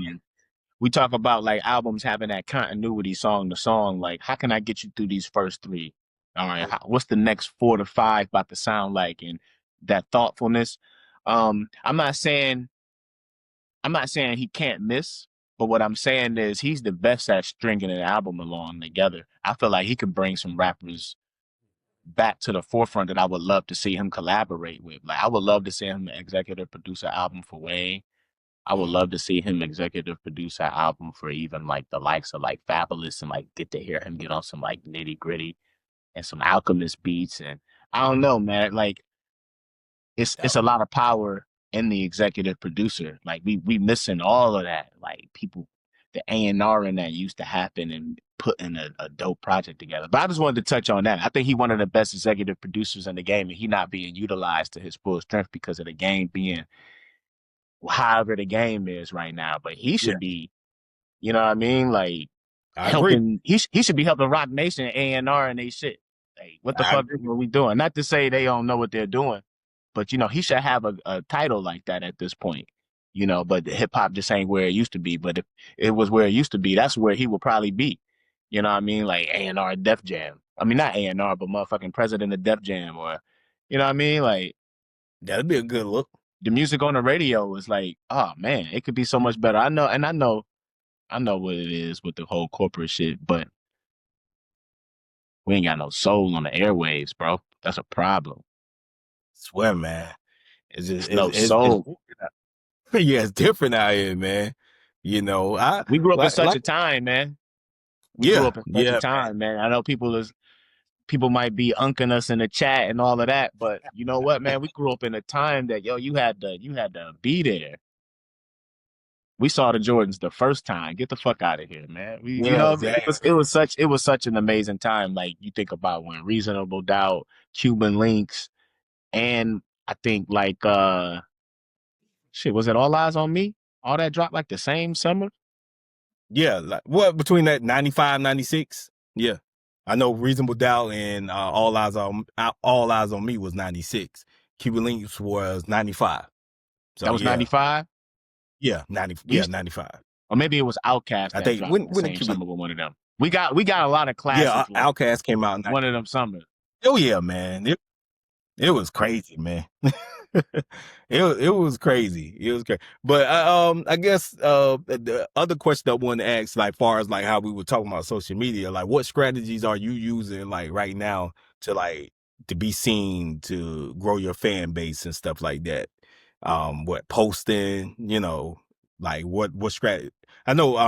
We talk about like albums having that continuity song to song. Like, how can I get you through these first three? All right, what's the next 4 to 5 about to sound like? And that thoughtfulness. I'm not saying he can't miss, but what I'm saying is he's the best at stringing an album along together. I feel like he could bring some rappers back to the forefront that I would love to see him collaborate with. Like, I would love to see him executive produce an album for Wayne. I would mm, love to see him executive produce an album for even like the likes of like Fabulous, and like get to hear him get on some like nitty gritty and some Alchemist beats. And I don't know, man. Like, it's that, a lot of power in the executive producer. Like, we missing all of that. Like, people, the A&R in that used to happen and putting a dope project together. But I just wanted to touch on that. I think he one of the best executive producers in the game, and he not being utilized to his full strength because of the game being however the game is right now. But he yeah, should be, you know what I mean? Like, I agree. helping. He should be helping Rock Nation A&R and they shit. Like, what the I fuck agree. are we doing? Not to say they don't know what they're doing, but he should have a title like that at this point. But hip hop just ain't where it used to be. But if it was where it used to be, that's where he would probably be. You know what I mean? Like A&R Def Jam. I mean, not A&R, but motherfucking president of Def Jam, or you know what I mean? Like, That'd be a good look. the music on the radio is like, oh man, it could be so much better. I know what it is with the whole corporate shit, but we ain't got no soul on the airwaves, bro. That's a problem. Swear, man. It's just It's no soul. yeah, it's different out here, man. I We grew up in such like a time, man. We grew yeah, up in such a yeah, man. time, man. I know people might be unking us in the chat and all of that, but you know what, man? We grew up in a time that you had to be there. We saw the Jordans the first time. Get the fuck out of here, man. Yeah, exactly. It was such an amazing time. Like, you think about when Reasonable Doubt, Cuban Links, and I think like shit, was it All Eyes on Me? All that dropped like the same summer. Yeah, like what between that 95, 96? Yeah. I know Reasonable Doubt and All Eyes on Me was 96. Cuban Links was 95. That So was yeah. 95. Yeah, 90 We yeah, used, 95. or maybe it was Outkast I that think dropped that when the same Cuban summer with one of them. We got a lot of yeah, classics like Outkast came out in 90. one of them summers. Oh yeah, man. It was crazy, man. It was crazy. It was crazy. But I guess the other question I wanted to ask, like far as like how we were talking about social media, like what strategies are you using like right now to like to be seen to grow your fan base and stuff like that? What posting, like what strategy? I know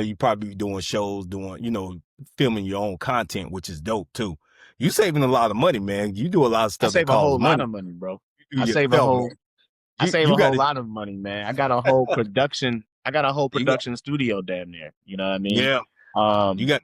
you probably doing shows, doing, filming your own content, which is dope too. You saving a lot of money, man. You do a lot of I stuff that save a costs whole lot money. of money, bro. You I do save a yourself, man. whole I You save you a got whole to lot of money, man. I got a whole production. I got a whole you got production studio damn near. You know what I mean? yeah. You Um, got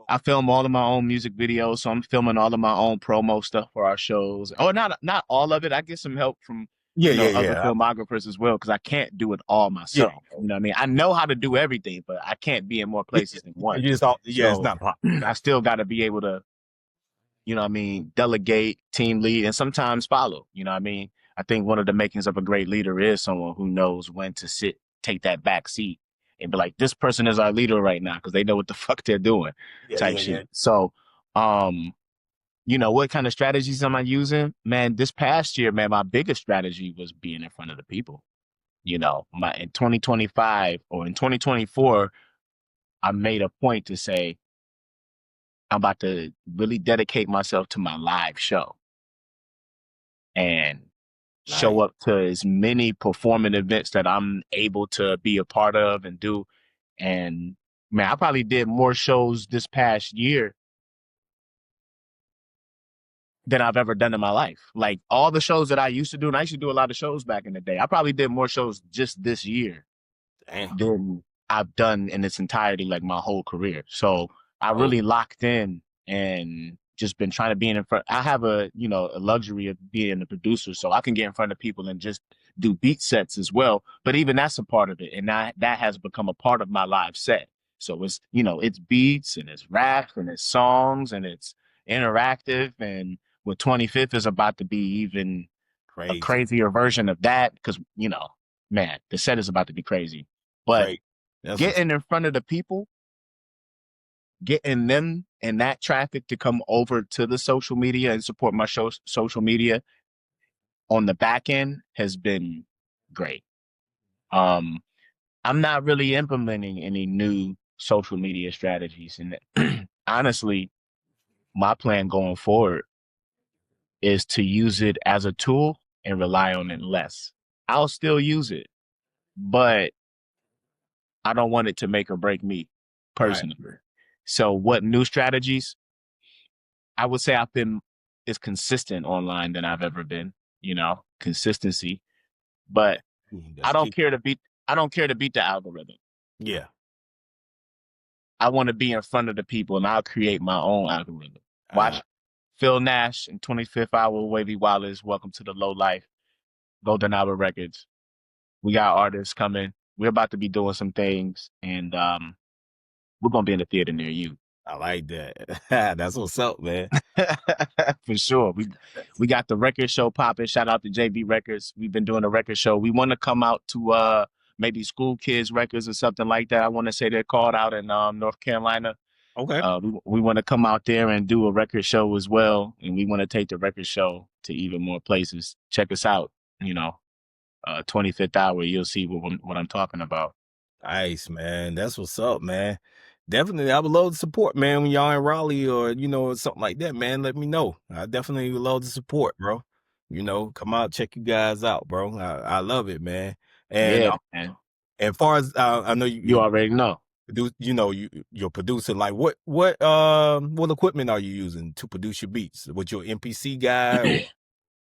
I film all of my own music videos, so I'm filming all of my own promo stuff for our shows. Oh, not all of it. I get some help from, yeah, yeah, other yeah. filmographers as well, because I can't do it all Yeah. myself. You know what I mean? I know how to do everything, but I can't be in more Yeah, places than one. you just all yeah, it's So not a problem. I still got to be able to, delegate, team lead, and sometimes follow. You know what I mean? I think one of the makings of a great leader is someone who knows when to take that back seat and be like, this person is our leader right now because they know what the fuck they're doing, Yeah, type yeah, yeah. shit. So, what kind of strategies am I using? Man, this past year, man, my biggest strategy was being in front of the people. My in 2025 or in 2024, I made a point to say I'm about to really dedicate myself to my live show and show Nice. up to as many performing events that I'm able to be a part of and do. And man, I probably did more shows this past year than I've ever done in my life. Like, all the shows that I used to do, and I used to do a lot of shows back in the day. I probably did more shows just this year Damn. than I've done in its entirety, like my whole career. So I Oh, really locked in and just been trying to be in front. I have a luxury of being a producer, so I can get in front of people and just do beat sets as well. But even that's a part of it, and that has become a part of my live set. So it's beats and it's raps and it's songs and it's interactive, and Well, 25th is about to be even a Crazy, crazier version of that because, man, the set is about to be crazy. But crazy. That's what's getting in front of the people, getting them and that traffic to come over to the social media and support my show, social media on the back end has been great. Um, I'm not really implementing any new social media strategies. And honestly, my plan going forward is to use it as a tool and rely on it less. I'll still use it, but I don't want it to make or break me right. personally. So, what new strategies? I would say I've been as consistent online than I've ever been, consistency. But I That's don't key. care to beat I don't care to beat the algorithm. Yeah. I want to be in front of the people and I'll create my own algorithm. Uh, Watch Phil Nash and 25th Hour, Wavy Wallace, Welcome to the Low Life, Golden Hour Records. We got artists coming. We're about to be doing some things and we're gonna be in the theater near you. I like that. That's what's up, man. For sure. We got the record show popping. Shout out to JB Records. We've been doing a record show. We want to come out to maybe school kids records or something like that. I want to say they're called out in North Carolina. Okay. We want to come out there and do a record show as well, and we want to take the record show to even more places. Check us out, 25th hour. You'll see what I'm talking about. Nice, man. That's what's up, man. Definitely, I would love to support, man. When y'all in Raleigh or something like that, man, let me know. I definitely would love to support, bro. Come out, check you guys out, bro. I love it, man. And Yeah, man. as far as I know You already know. produce, you're producing. Like what equipment are you using to produce your beats? With your MPC guy or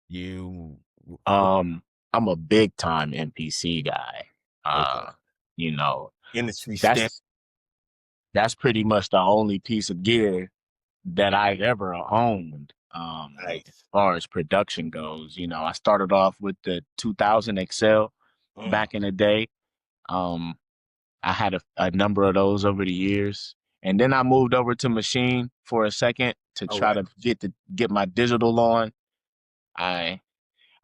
you? um, I'm a big time NPC guy. Okay, You know, industry standard. that's that's pretty much the only piece of gear that I ever owned. As Nice. far as production goes, I started off with the 2000 Excel Mm, back in the day. Um, I had a number of those over the years, and then I moved over to Machine for a second to all try right. to get my digital on. I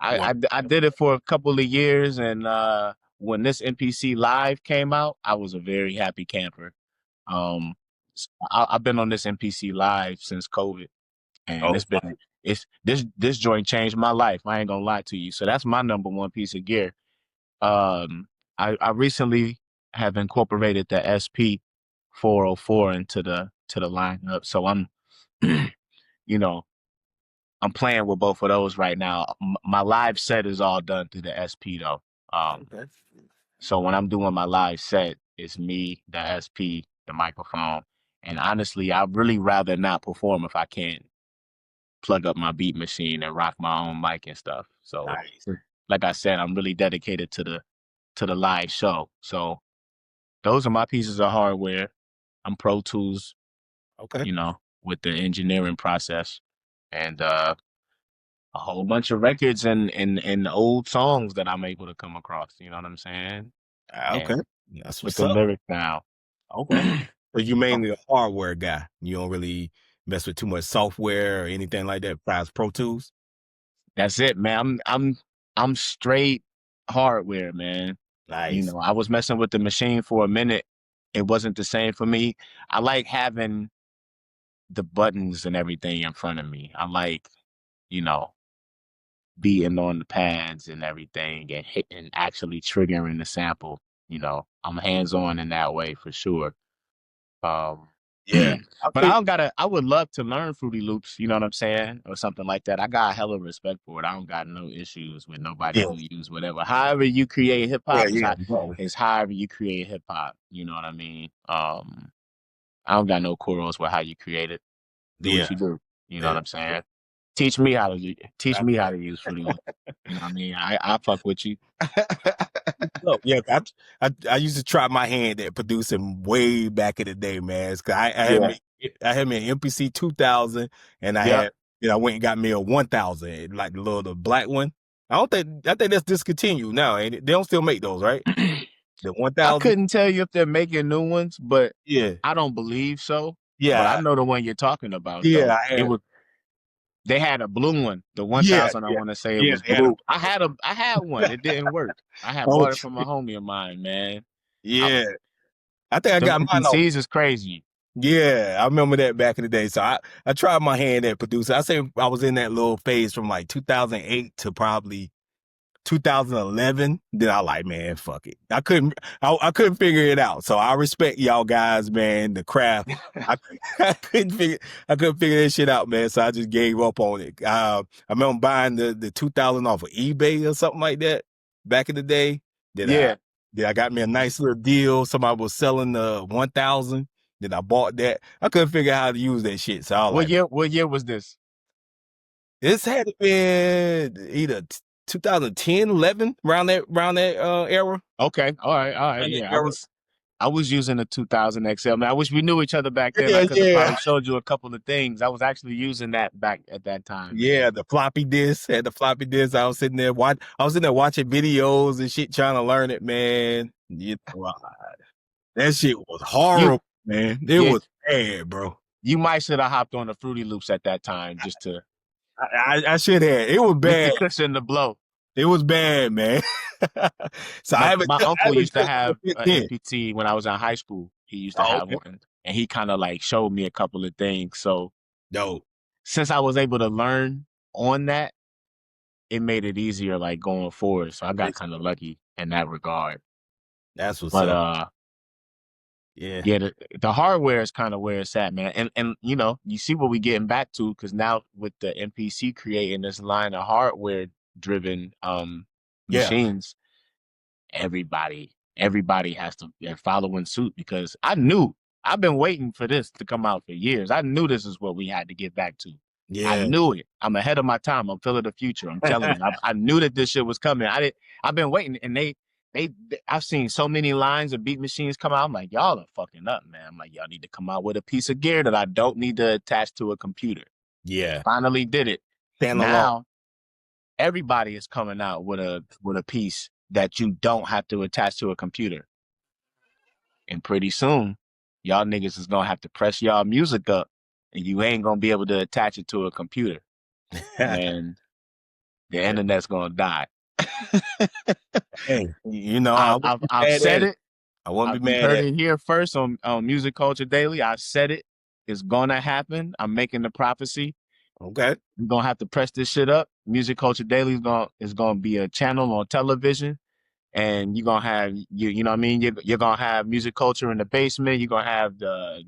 What? I did it for a couple of years, and when this NPC Live came out, I was a very happy camper. Um, I've been on this NPC Live since COVID, and Oh, it's this joint changed my life. I ain't gonna lie to you. So that's my number one piece of gear. Um, I recently have incorporated the SP 404 into the lineup, so you know, I'm playing with both of those right now. My live set is all done through the SP though. okay. So when I'm doing my live set, it's me, the SP, the microphone, and honestly, I'd really rather not perform if I can't plug up my beat machine and rock my own mic and stuff. So, Nice. like I said, I'm really dedicated to the live show. So those are my pieces of hardware. I'm Pro Tools, Okay. with the engineering process, and a whole bunch of records and old songs that I'm able to come across. You know what I'm saying? Okay. And That's with what's the up. lyrics now. Okay. So you mainly a hardware guy. You don't really mess with too much software or anything like that besides Pro Tools? That's it, man. I'm straight hardware, man. Nice. I was messing with the machine for a minute. It wasn't the same for me. I like having the buttons and everything in front of me. I like, you know, beating on the pads and everything and hitting actually triggering the sample. I'm hands on in that way for sure. Um, Yeah. I but feel I would love to learn Fruity Loops, you know what I'm saying? Or something like that. I got a hella respect for it. I don't got no issues with nobody yeah. who use whatever. However you create hip Yeah, hop yeah. Bro. is however you create hip hop. You know what I mean? I don't got no quarrels with how you create it. Do what Yeah. you do. You know what Yeah. I'm saying? Teach me how to use Fruity Loops. You know what I mean? I fuck with you. So, yeah, I used to try my hand at producing way back in the day, man. 'Cause Yeah. I had me an MPC 2000, and Yep. I went and got me a 1000, like the black one. I think that's discontinued now, ain't it? They don't still make those, right? The I 1000. couldn't tell you if they're making new ones, but Yeah, I don't believe so. But I yeah, know the one you're talking about yeah. though. I It had was They had a blue one, the Yeah, 1000. I yeah, want to say it yeah. was They had a blue. I had one. It didn't work. I had oh bought it from a homie of mine, man. I, yeah. I think I them got mine off. NPCs is crazy. Yeah, I remember that back in the day. So I tried my hand at producer. I say I was in that little phase from like 2008 to probably 2011. Then I like, man, fuck it. I couldn't figure it out. So I respect y'all guys, man. The craft. I, I couldn't figure I couldn't figure that shit out, man. So I just gave up on it. I remember buying the 2000 off of eBay or something like that back in the day. That Yeah. I got me a nice little deal. Somebody was selling the 1000. Then I bought that. I couldn't figure out how to use that shit. So I was like, What year was this? this had to been either 2010, 11, around that era. Okay. All right. Around that Yeah. era. I was using a 2000 XL. Man, I wish we knew each other back then. I Yeah, could have yeah. probably showed you a couple of things. I was actually using that back at that time, man. Yeah, the floppy disk. Had the floppy disk. I was in there watching videos and shit trying to learn it, man. That shit was You horrible, man. It yeah, was bad, bro. you might should have hopped on the Fruity Loops at that time I should have. It was just to bad. cushion the blow. It was bad, man. So My I uncle haven't used to touched have it since an then. MPT when I was in high school. He used to Oh, have okay. one, and he kind of like showed me a couple of things. So No, since I was able to learn on that, it made it easier like going forward. So I got kind of lucky in that regard. that's what's But up. Yeah. yeah, the hardware is kind of where it's at, man. And you know, you see what we getting back to because now with the MPC creating this line of hardware driven Yeah. machines, everybody has to they're following suit because I've been waiting for this to come out for years. I knew this is what we had to get back to. I Yeah. knew it. I'm ahead of my time. I'm feeling the future. I'm telling you, I knew that this shit was coming. I've been waiting, and they I've seen so many lines of beat machines come out. I'm like, y'all are fucking up, man. I'm like, y'all need to come out with a piece of gear that I don't need to attach to a computer. Yeah. Finally did it. Stand alone. Now everybody is coming out with a piece that you don't have to attach to a computer. And pretty soon, y'all niggas is gonna have to press y'all music up and you ain't gonna be able to attach it to a computer. And the Yeah. internet's gonna die. Hey, I wouldn't be I've mad at said it. it. I wouldn't be You mad heard at it. it here first on Music Culture Daily. I said it. It's gonna happen. I'm making the prophecy. Okay. We're gonna have to press this shit up. Music Culture Daily is gonna be a channel on television, and you're gonna have you know what I mean. You're gonna have music culture in the basement. You're gonna have the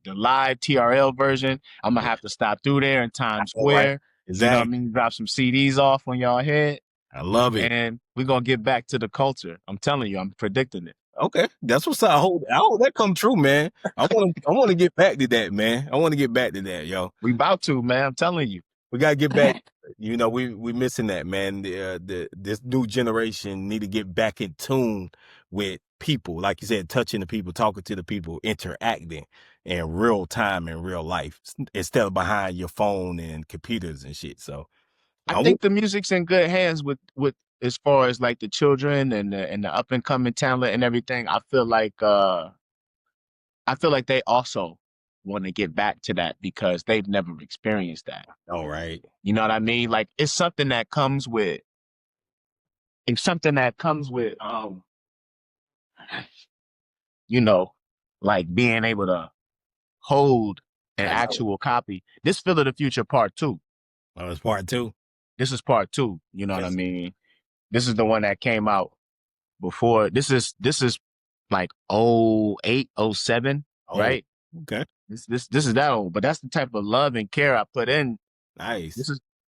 live TRL version. I'm gonna have to stop through there in Times All right. Square. You know what I Exactly. mean? Drop some CDs off on y'all head, I love it. and we're gonna get back to the culture. I'm telling you, I'm predicting it. Okay. That's what's up. I hope that come true, man. I want to get back to that, man. I want to get back to that, yo. We about to, man. I'm telling you. We gotta get back. We missing that, man. This new generation need to get back in tune with people, like you said, touching the people, talking to the people, interacting in real time in real life instead of behind your phone and computers and shit. So I I want, think the music's in good hands with as far as like the children and the up and coming talent and everything. I feel like they also want to get back to that because they've never experienced that. all right. You know what I mean? Like it's something that comes with you know, like being able to hold an I know. actual copy. This Feel of the Future part two. Oh, it's part two. This is part two. You know what I Yes. mean? This is the one that came out before. This is like '08, '07, Oh, right? okay. This is that old, but that's the type of love and care I put in. Nice.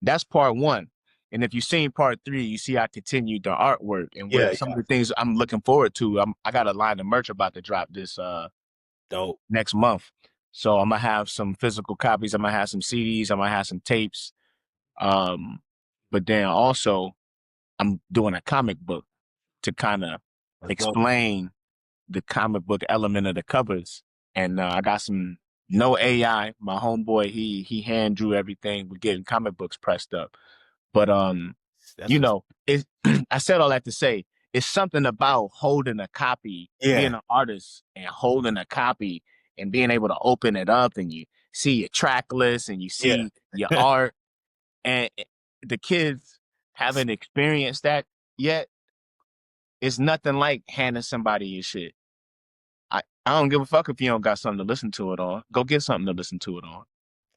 That's part one. And if you've seen part three, you see I continued the artwork and Yeah, what some of the things I'm looking forward to. I got a line of merch about to drop this dope. next month. So I'm gonna have some physical copies, I'm gonna have some CDs, I'm gonna have some tapes. Um, but then also I'm doing a comic book to kind of Let's go. explain the comic book element of the covers. And I got some no AI. My homeboy, he hand drew everything. We're getting comic books pressed up. But That's you what's know, it I said all that to say it's something about holding a copy, yeah. being an artist and holding a copy and being able to open it up and you see your track list and you Yeah. see your art. and the kids haven't experienced that yet. It's nothing like handing somebody your shit. I don't give a fuck if you don't got something to listen to it on. Go get something to listen to it on.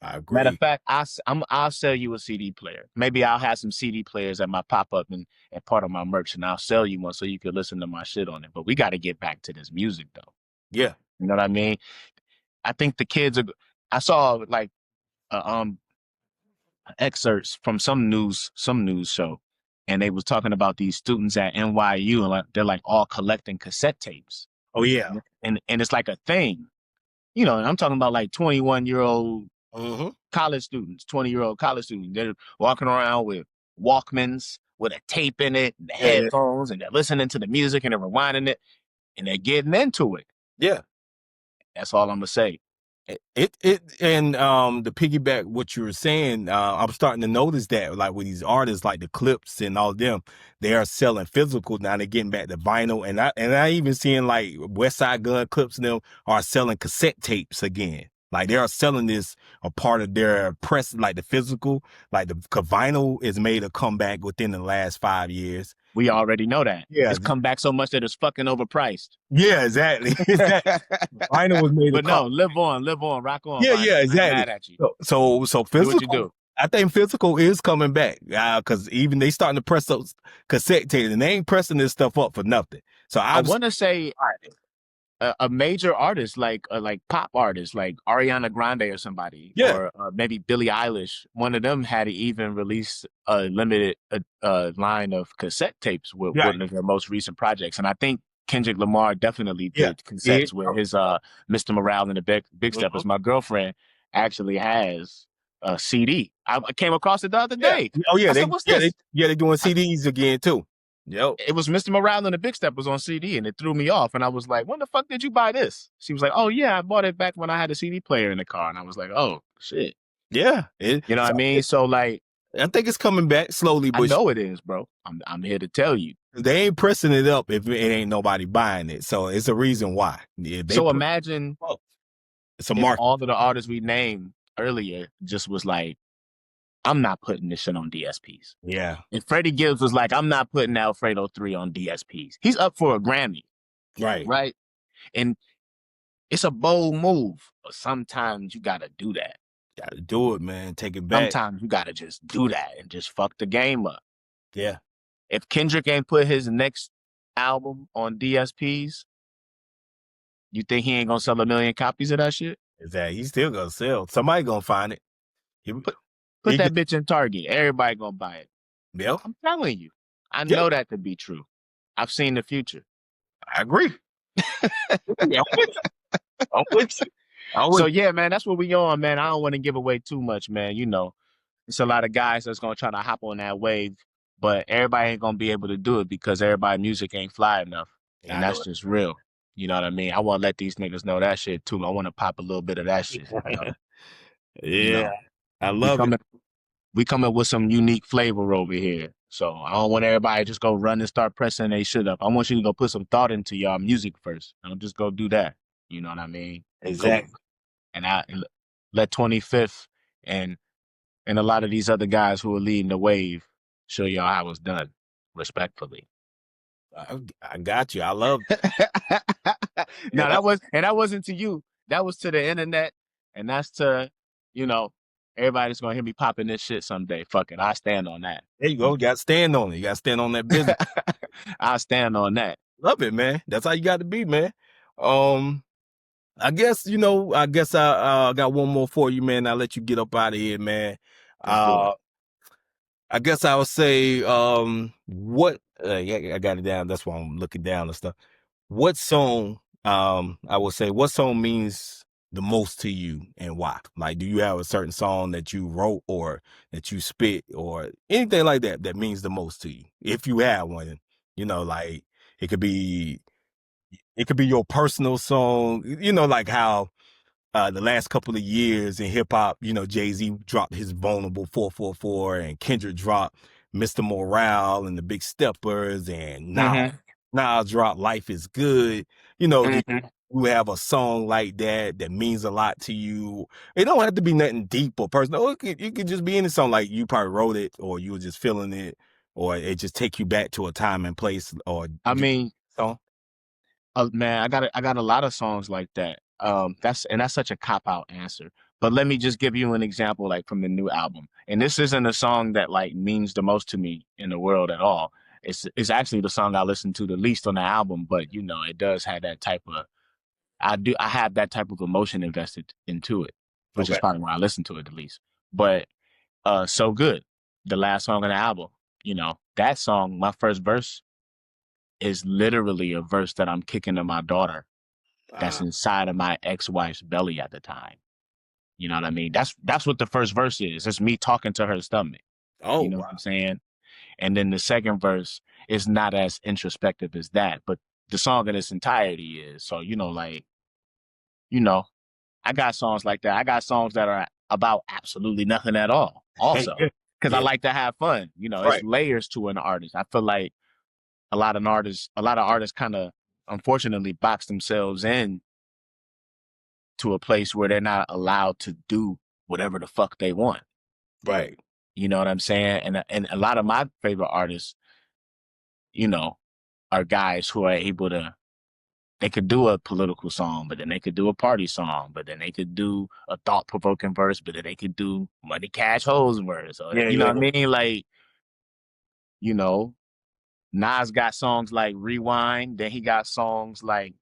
I Matter of agree. fact, I'll sell you a CD player. Maybe I'll have some CD players at my pop up and part of my merch, and I'll sell you one so you can listen to my shit on it. But we got to get back to this music though. Yeah. You know what I mean? I think the kids are. I saw like excerpts from some news show, and they was talking about these students at NYU, and like, they're like all collecting cassette tapes, Oh yeah. and it's like a thing. You know, and I'm talking about like 21-year-old Mm-hmm. college students, 20-year-old college students. They're walking around with Walkmans with a tape in it, the Yeah, yeah. headphones, and they're listening to the music and they're rewinding it and they're getting into it. Yeah. That's all I'm gonna say. It and the piggyback what you were saying, I'm starting to notice that like with these artists like the Clips and all of them, they are selling physical now. They're getting back to vinyl, and I even seeing like West Side Gun Clips and them are selling cassette tapes again. Like they are selling this a part of their press, like the physical, like the vinyl is made a comeback within the last 5 years. We already know that. Yeah, It's come back so much that it's fucking overpriced. yeah, exactly. Vinyl was made a But no, comeback. live on, rock on, Yeah, vinyl. yeah, I ain't exactly. mad at you. So Do what you physical. do. I think physical is coming back because even they starting to press those cassette tapes, and they ain't pressing this stuff up for nothing. So I I'm want to say a major artist like pop artist like Ariana Grande or somebody yeah, or maybe Billie Eilish. One of them had even released a limited line of cassette tapes with right, one of their most recent projects, and I think Kendrick Lamar definitely yeah, did yeah. cassettes with his Mr. Morale and the Big Mhm. Steppers. My girlfriend actually has a CD. I came across it the other Yeah. day. Oh yeah, I said, "What's this?" they doing CDs again too. Yep. It was Mr. Morale and the Big Steppers on CD, and it threw me off. And I was like, "When the fuck did you buy this?" She was like, "Oh yeah, I bought it back when I had a CD player in the car." And I was like, "Oh shit," Yeah. you know what I So mean? So like, I think it's coming back slowly, I but know it is, bro. I'm here to tell you. they ain't pressing it up if it ain't nobody buying it. So it's a reason why. If they So press imagine it up, it's a if market. all of the artists we named earlier just was like, "I'm not putting this shit on DSPs." Yeah. And Freddie Gibbs was like, "I'm not putting Alfredo 3 on DSPs." He's up for a Grammy, Right. right? And it's a bold move, but sometimes you gotta do that. Gotta do it, man. Take it back. Sometimes you gotta just do that and just fuck the game up. Yeah. If Kendrick ain't put his next album on DSPs, you think he ain't gonna sell 1 million copies of that shit? Is that he's still gonna sell. Somebody gonna find it. He, Put put he that bitch in Target. Everybody gonna buy it. yeah, I'm telling you. I yeah, know that to be true. I've seen the future. I agree. Yeah, I'm with you. I'm with you. I'm So with yeah, man, that's what we on, man. I don't want to give away too much, man. You know, it's a lot of guys that's gonna try to hop on that wave, but everybody ain't gonna be able to do it because everybody music ain't fly enough, you. and I that's know just real. You know what I mean? I want to let these niggas know that shit too. I want to pop a little bit of that shit. it. You Yeah, know, I we love it. coming, we coming with some unique flavor over here. So I don't want everybody to just go run and start pressing they shit up. I want you to go put some thought into y'all music first. Don't just go do that. You know what I mean? Go Exactly. and I let 25th and a lot of these other guys who are leading the wave show y'all how it's done, respectfully. I got you. I love. No, Yeah, that wasn't to you. That was to the internet, and that's to, you know, everybody's gonna hear me popping this shit someday. Fuck it, I stand on that. there you go. You got to stand on it. You got to stand on that business. I stand on that. Love it, man. That's how you got to be, man. Um, I guess I guess I got one more for you, man. I'll let you get up out of here, man. Let's do it. Uh, I guess I would say, what yeah, I got it down. That's why I'm looking down and stuff. What song, I would say, what song means the most to you and why? Like, do you have a certain song that you wrote or that you spit or anything like that that means the most to you? If you have one, like it could be, it could be your personal song, like how the last couple of years in hip hop, Jay-Z dropped his Vulnerable 444 and Kendrick dropped Mr. Morale and the Big Steppers and now Mm-hmm. Nas dropped Life is Good. You know, Mm-hmm. you have a song like that that means a lot to you? It don't have to be nothing deep or personal. It could just be any song like you probably wrote it or you were just feeling it or it just take you back to a time and place or I you mean, song. man, I got a lot of songs like that. That's such a cop out answer. But let me just give you an example, like from the new album. And this isn't a song that like means the most to me in the world at all. It's actually the song I listen to the least on the album, but you know, it does have that type of I have that type of emotion invested into it, which is Okay. probably why I listen to it the least. But So Good, the last song on the album, you know, that song, my first verse is literally a verse that I'm kicking to my daughter that's Ah, inside of my ex-wife's belly at the time. You know what I mean? That's what the first verse is. It's me talking to her stomach. oh You know what I'm wow. saying? And then the second verse is not as introspective as that, but the song in its entirety is. So, you know, like, you know, I got songs like that. I got songs that are about absolutely nothing at all, also. Because I Yeah, like to have fun. You know, it's right, layers to an artist. I feel like a lot of artists kind of unfortunately box themselves in to a place where they're not allowed to do whatever the fuck they want. right, You know what I'm saying? And a lot of my favorite artists, you know, are guys who are able to they could do a political song, but then they could do a party song, but then they could do a thought provoking verse, but then they could do money cash hoes verse. Or yeah, you know yeah, what I mean? Like, you know, Nas got songs like Rewind, then he got songs like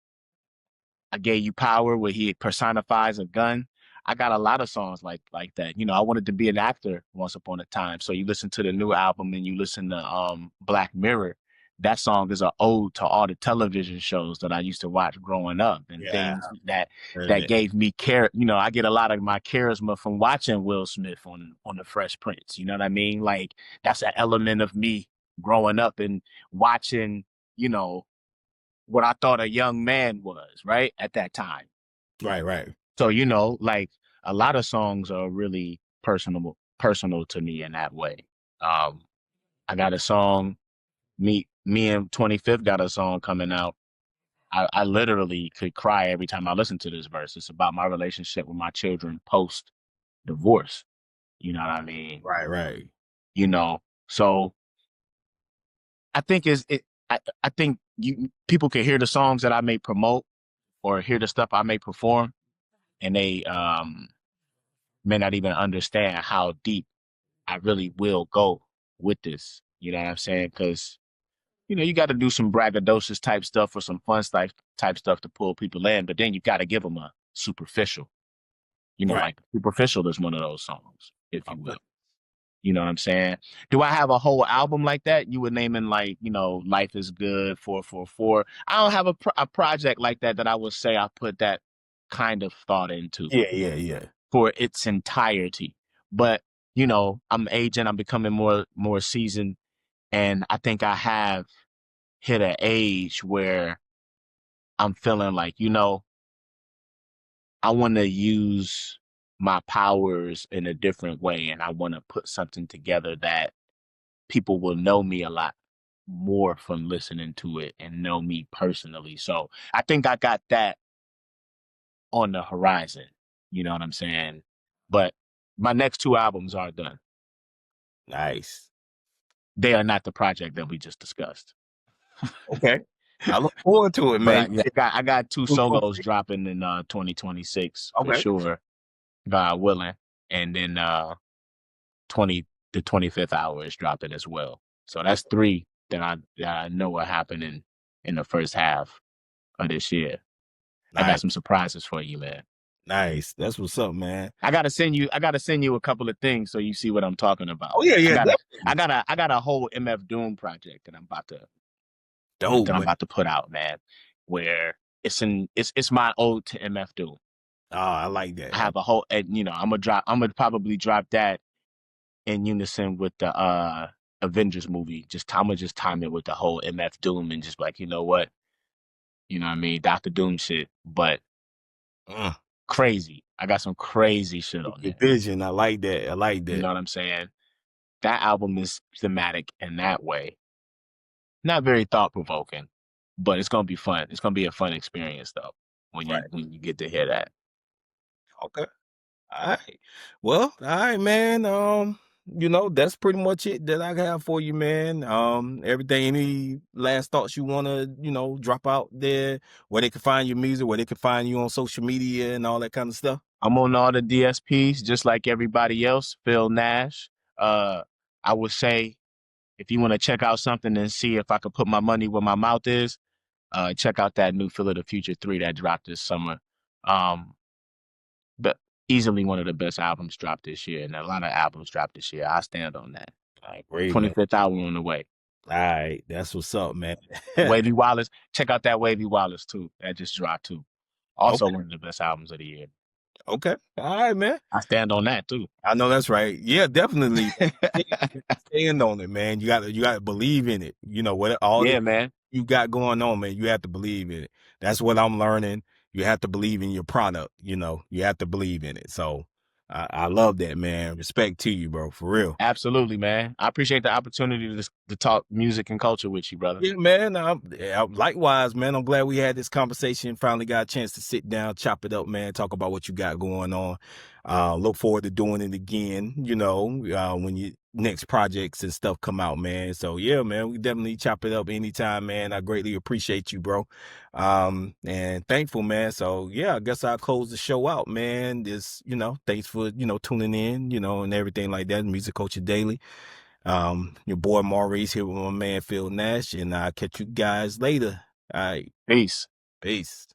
I Gave You Power, where he personifies a gun. I got a lot of songs like that. You know, I wanted to be an actor once upon a time. So you listen to the new album and you listen to Black Mirror. That song is an ode to all the television shows that I used to watch growing up and yeah. things that Heard gave me care. You know, I get a lot of my charisma from watching Will Smith on the Fresh Prince. You know what I mean? Like that's an element of me growing up and watching, you know, what I thought a young man was, right? At that time. right, right. So, you know, like a lot of songs are really personal to me in that way. Um, I got a song, me and 25th got a song coming out. I literally could cry every time I listen to this verse. It's about my relationship with my children post divorce. You know what I mean? Right, right. You know, so I think I think people can hear the songs that I may promote or hear the stuff I may perform and they may not even understand how deep I really will go with this. You know what I'm saying? Because you know you got to do some braggadocious type stuff or some fun type stuff to pull people in, but then you got to give them a superficial. You know, Right. like superficial is one of those songs, if you Okay. will. You know what I'm saying? Do I have a whole album like that? You were naming like, you know, Life is Good, 444. I don't have a project like that I would say I put that kind of thought into Yeah, yeah, yeah. for its entirety. But you know, I'm aging, I'm becoming more seasoned, and I think I have hit an age where I'm feeling like, you know, I want to use my powers in a different way, and I want to put something together that people will know me a lot more from listening to it and know me personally. So I think I got that on the horizon. You know what I'm saying? But my next two albums are done. Nice. They are not the project that we just discussed. Okay. I look forward to it, But man. yeah, I got two solos 2026. dropping in 2026 for Okay. sure, God willing. And then 20 the 25th hour is dropping as well. So that's Okay. three that I know are happening in the first half of this year. I got Nice. some surprises for you, man. Nice. That's what's up, man. I gotta send you a couple of things so you see what I'm talking Oh about. yeah, I yeah, got a I definitely. got a I got a whole MF Doom project Dope, that I'm man. about to put out, man, where it's my ode to MF Doom. Oh, I like I that. have a whole and you know, I'm gonna probably drop that in unison with the Avengers movie. I'm gonna just time it with the whole MF Doom and just like, you know what? You know what I mean? Dr. Doom shit. But Mm, crazy. I got some crazy shit on your there. vision. I like that. I like You that. know what I'm saying? That album is thematic in that way. Not very thought provoking, but it's gonna be fun. It's gonna be a fun experience though. Right. when you get to hear that. Okay. All right. Well, all right, man. That's pretty much it that I have for you, man. Everything, any last thoughts you wanna, drop out there, where they can find your music, where they can find you on social media and all that kind of stuff. I'm on all the DSPs just like everybody else. Phil Nash. Uh, I would say if you want to check out something and see if I could put my money where my mouth is, check out that new Feel of the Future 3 that dropped this summer. Um, but easily one of the best albums dropped this year, and a lot of albums dropped this year. I stand on that. All right, great, man. 25th album on the way. All right, that's what's up, man. Wavy Wallace. Check out that Wavy Wallace too. That just dropped too. Also Okay, one of the best albums of the year. okay. All right, man. I stand on that too. I know that's right. Yeah, definitely. Stand on it, man. You gotta believe in it. What all the Yeah, man. you got going on, man. You have to believe in it. That's what I'm learning. You have to believe in your product. You have to believe in it. So I love that, man. Respect to you, bro. For real. Absolutely, man. I appreciate the opportunity to talk music and culture with you, brother. Yeah, man. Likewise, man. I'm glad we had this conversation. Finally got a chance to sit down, chop it up, man. Talk about what you got going on. Look forward to doing it again. When your next projects and stuff come out, man. So yeah, man. We definitely chop it up anytime, man. I greatly appreciate you, bro. And thankful, man. So yeah, I guess I'll close the show out, man. Thanks for tuning in, and everything like that. Music Culture Daily. Your boy Maurice here with my man Phil Nash, and I'll catch you guys later. All right, Peace. peace.